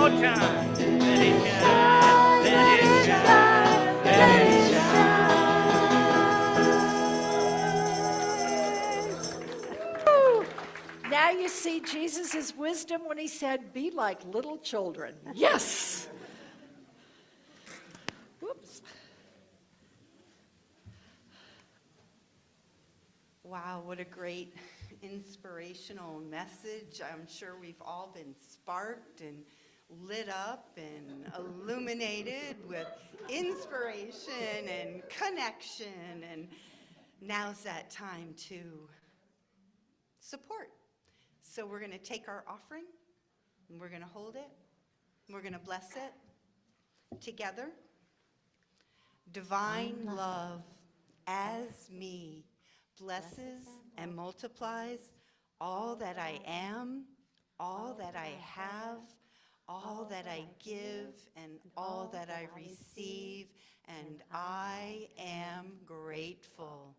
more time. Let it shine, let it shine, let it shine. Now you see Jesus' wisdom when he said, be like little children. Yes! Whoops. Wow, what a great inspirational message. I'm sure we've all been sparked and lit up and illuminated with inspiration and connection. And now's that time to support. So we're going to take our offering and we're going to hold it. And we're going to bless it together. Divine love as me blesses and multiplies all that I am, all that I have, all that I give, and all that I receive, and I am grateful.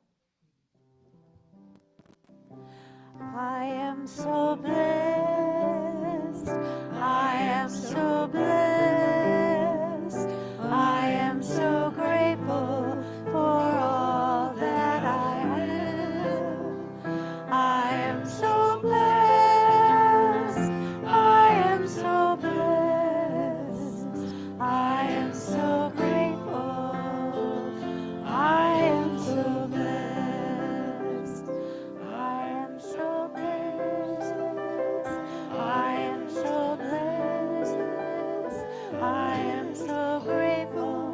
I am so blessed. I am so blessed. I am so grateful for all that I have. I am so blessed. I am so blessed. I am so grateful. I am so blessed. I am so blessed. I am so blessed. I am so grateful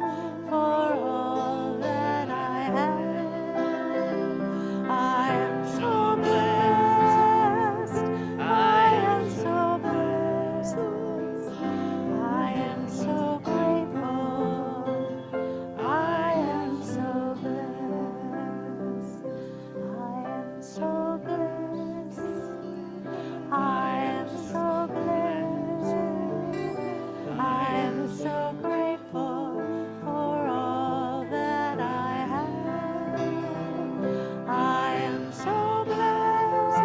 for all that I have. I am so blessed. I am so blessed. I am so grateful. I am so blessed. I am so blessed. I am so blessed. I am so grateful for all that I have. I am so blessed.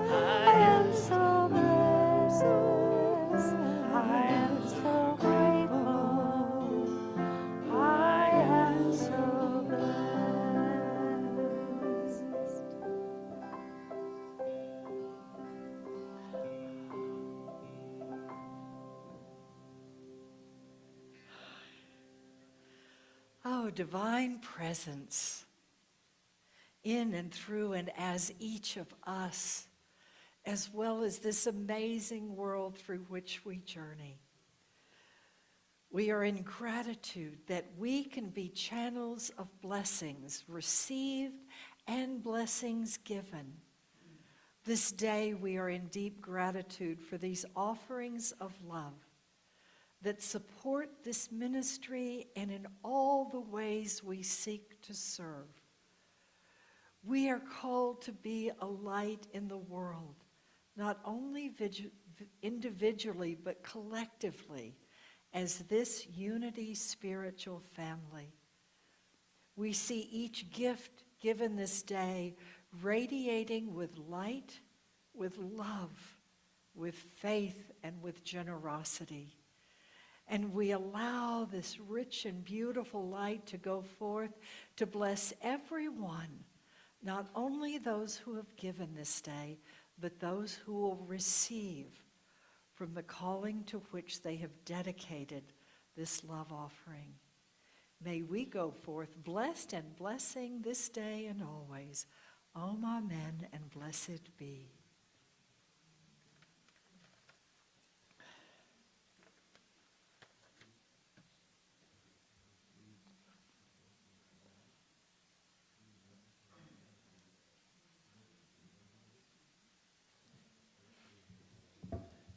I am so blessed. I am so grateful. I am so blessed. Oh, divine presence in and through and as each of us, as well as this amazing world through which we journey. We are in gratitude that we can be channels of blessings received and blessings given. This day we are in deep gratitude for these offerings of love that support this ministry and in all the ways we seek to serve. We are called to be a light in the world, not only individually but collectively as this unity spiritual family. We see each gift given this day radiating with light, with love, with faith, and with generosity. And we allow this rich and beautiful light to go forth to bless everyone, not only those who have given this day, but those who will receive from the calling to which they have dedicated this love offering. May we go forth blessed and blessing this day and always. Amen and blessed be.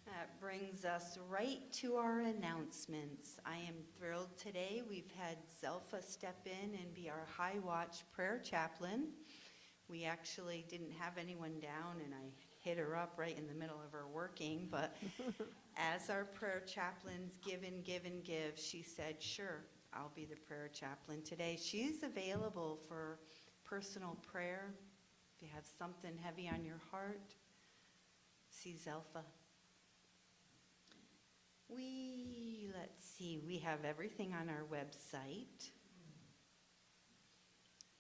That brings us right to our announcements. I am thrilled today. We've had Zelfa step in and be our High Watch prayer chaplain. We actually didn't have anyone down, and I hit her up right in the middle of her working, but as our prayer chaplains give and give and give, she said, sure, I'll be the prayer chaplain today. She's available for personal prayer. If you have something heavy on your heart, see Zelfa. see, we have everything on our website.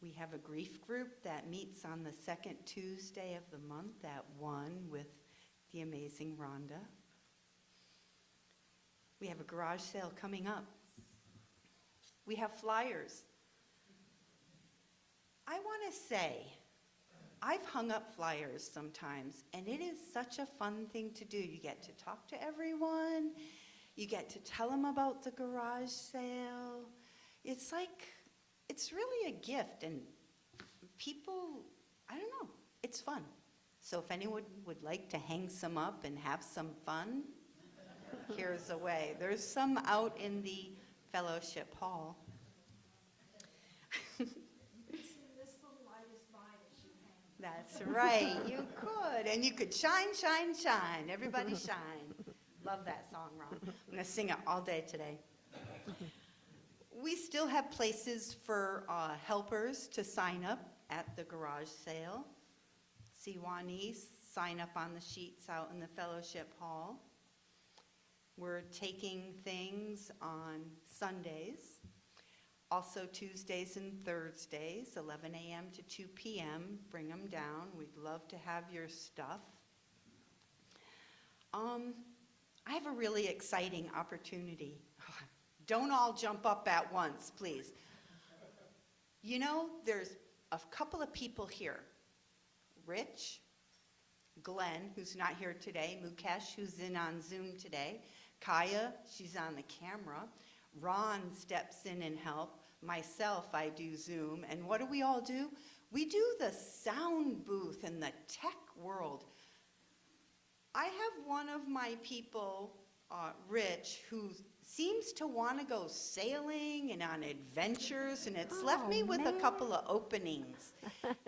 We have a grief group that meets on the second Tuesday of the month at 1 with the amazing Rhonda. We have a garage sale coming up. We have flyers. I want to say, I've hung up flyers sometimes, and it is such a fun thing to do. You get to talk to everyone. You get to tell them about the garage sale. It's like, it's really a gift, and people, I don't know, it's fun. So if anyone would like to hang some up and have some fun, here's a way. There's some out in the fellowship hall. That's right, you could. And you could shine, shine, shine. Everybody shine. Love that song, Ron. I'm going to sing it all day today. We still have places for helpers to sign up at the garage sale. See Juanice, sign up on the sheets out in the fellowship hall. We're taking things on Sundays. Also Tuesdays and Thursdays, 11 a.m. to 2 p.m. Bring them down. We'd love to have your stuff. I have a really exciting opportunity. Don't all jump up at once, please. You know, there's a couple of people here. Rich, Glenn, who's not here today, Mukesh, who's in on Zoom today, Kaya, she's on the camera, Ron steps in and helps. Myself, I do Zoom. And what do we all do? We do the sound booth in the tech world. I have one of my people, Rich, who seems to want to go sailing and on adventures, and it's left me with a couple of openings.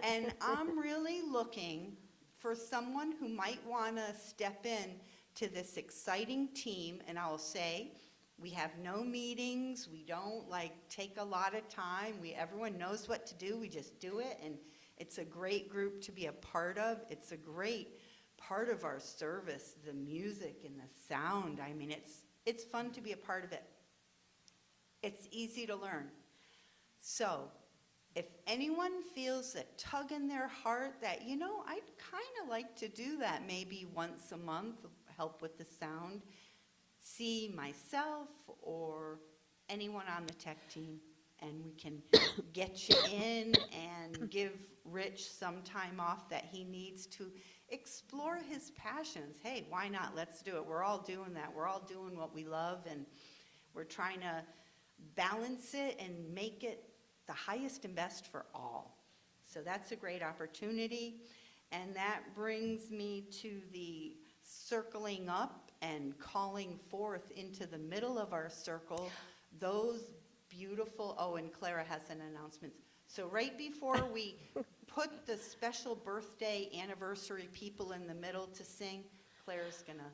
And I'm really looking for someone who might want to step in to this exciting team, and I'll say, we have no meetings, we don't take a lot of time, everyone knows what to do, we just do it, and it's a great group to be a part of. It's a great part of our service, the music and the sound. I mean, it's fun to be a part of it. It's easy to learn. So, if anyone feels a tug in their heart that, you know, I'd kind of like to do that maybe once a month, help with the sound, see myself or anyone on the tech team, and we can get you in and give Rich some time off that he needs to explore his passions. Hey, why not? Let's do it. We're all doing that. We're all doing what we love, and we're trying to balance it and make it the highest and best for all. So that's a great opportunity. And that brings me to the circling up and calling forth into the middle of our circle those beautiful, oh, and Clara has an announcement. So right before we put the special birthday anniversary people in the middle to sing, Clara's gonna.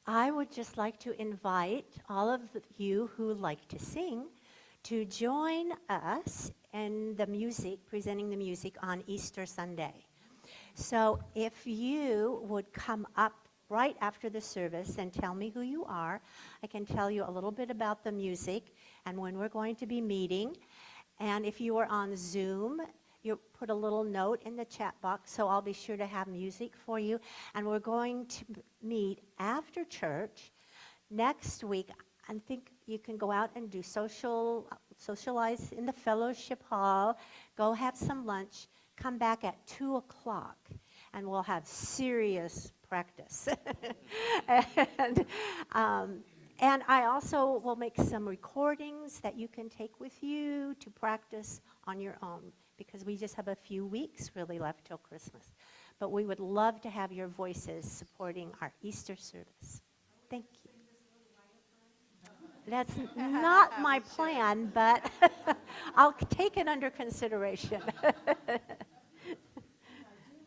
I would just like to invite all of you who like to sing to join us in the music, presenting the music on Easter Sunday. So if you would come up right after the service and tell me who you are, I can tell you a little bit about the music and when we're going to be meeting. And if you are on Zoom, you put a little note in the chat box, so I'll be sure to have music for you. And we're going to meet after church next week. I think you can go out and do socialize in the fellowship hall, go have some lunch, come back at 2 o'clock, and we'll have serious practice. And I also will make some recordings that you can take with you to practice on your own, because we just have a few weeks really left till Christmas. But we would love to have your voices supporting our Easter service. Thank you. That's not my plan, but I'll take it under consideration.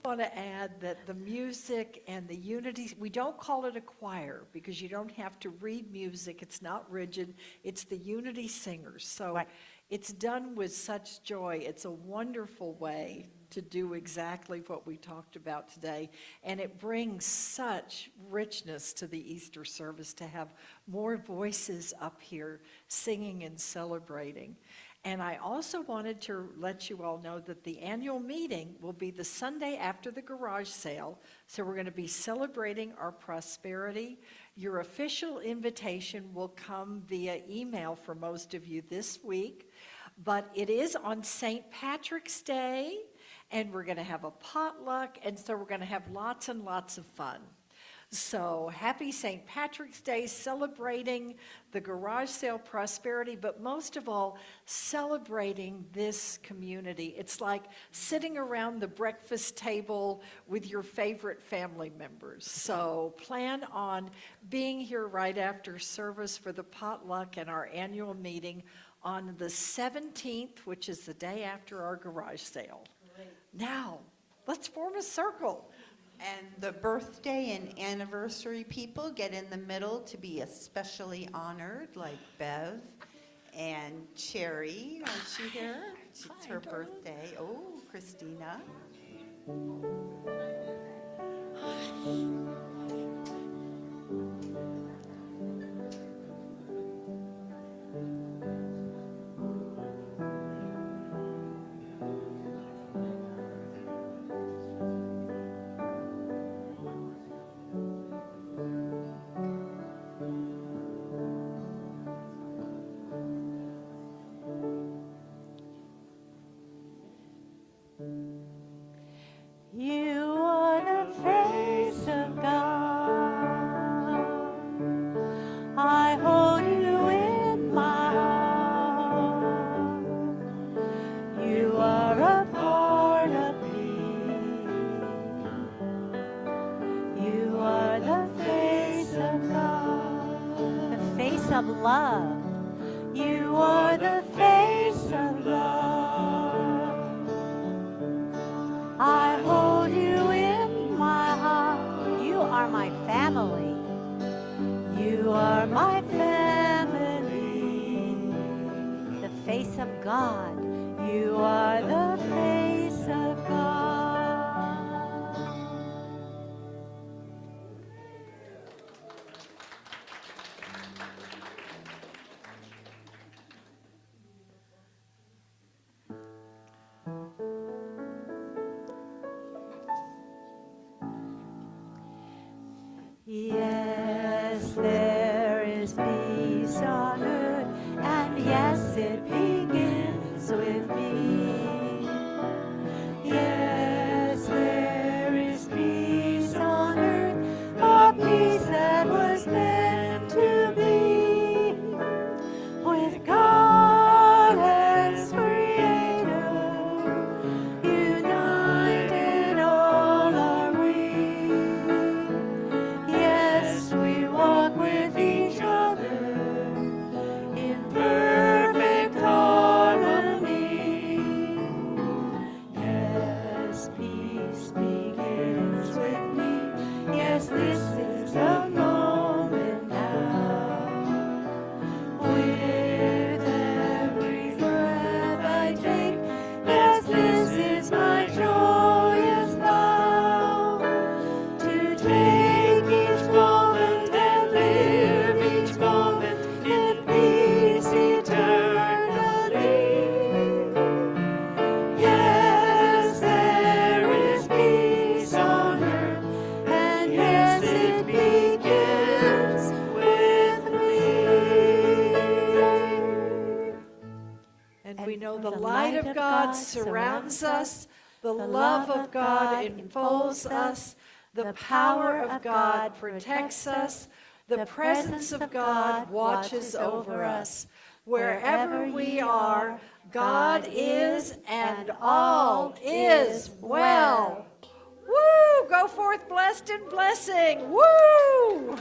I want to add that the music and the unity, we don't call it a choir because you don't have to read music. It's not rigid. It's the unity singers. So Right. it's done with such joy. It's a wonderful way to do exactly what we talked about today. And it brings such richness to the Easter service to have more voices up here singing and celebrating. And I also wanted to let you all know that the annual meeting will be the Sunday after the garage sale. So we're going to be celebrating our prosperity. Your official invitation will come via email for most of you this week. But it is on St. Patrick's Day, and we're going to have a potluck, and so we're going to have lots and lots of fun. So happy St. Patrick's Day, celebrating the garage sale prosperity, but most of all, celebrating this community. It's like sitting around the breakfast table with your favorite family members. So plan on being here right after service for the potluck and our annual meeting on the 17th, which is the day after our garage sale. Great. Now, let's form a circle. And the birthday and anniversary people get in the middle to be especially honored, like Bev and Cherry. Aren't she here? It's her birthday. Oh, Christina. You are the face of God. I hold you in my heart. You are a part of me. You are the face of God. The face of love. You are the face of love. I hold you in my heart. You are my family. You are my family. The face of God. You are the face of God. Yes, there is peace on earth, and yes, it begins with me. Yes, there is peace on earth, a peace that was meant to be. With God as Creator, united all are we. Yes, we walk with each other in perfect harmony. Yes, peace begins with me. Yes, this is the moment now. With every breath I take, yes, this is my joyous vow. To take each moment and live each moment in peace eternally. Yes, there is peace on earth, and yes, it begins with me. And we know the light of God surrounds us, the love of God enfolds us, the power of God protects us, the presence of God watches over us. Wherever we are, God is, and all is well. Woo! Go forth blessed and blessing. Woo!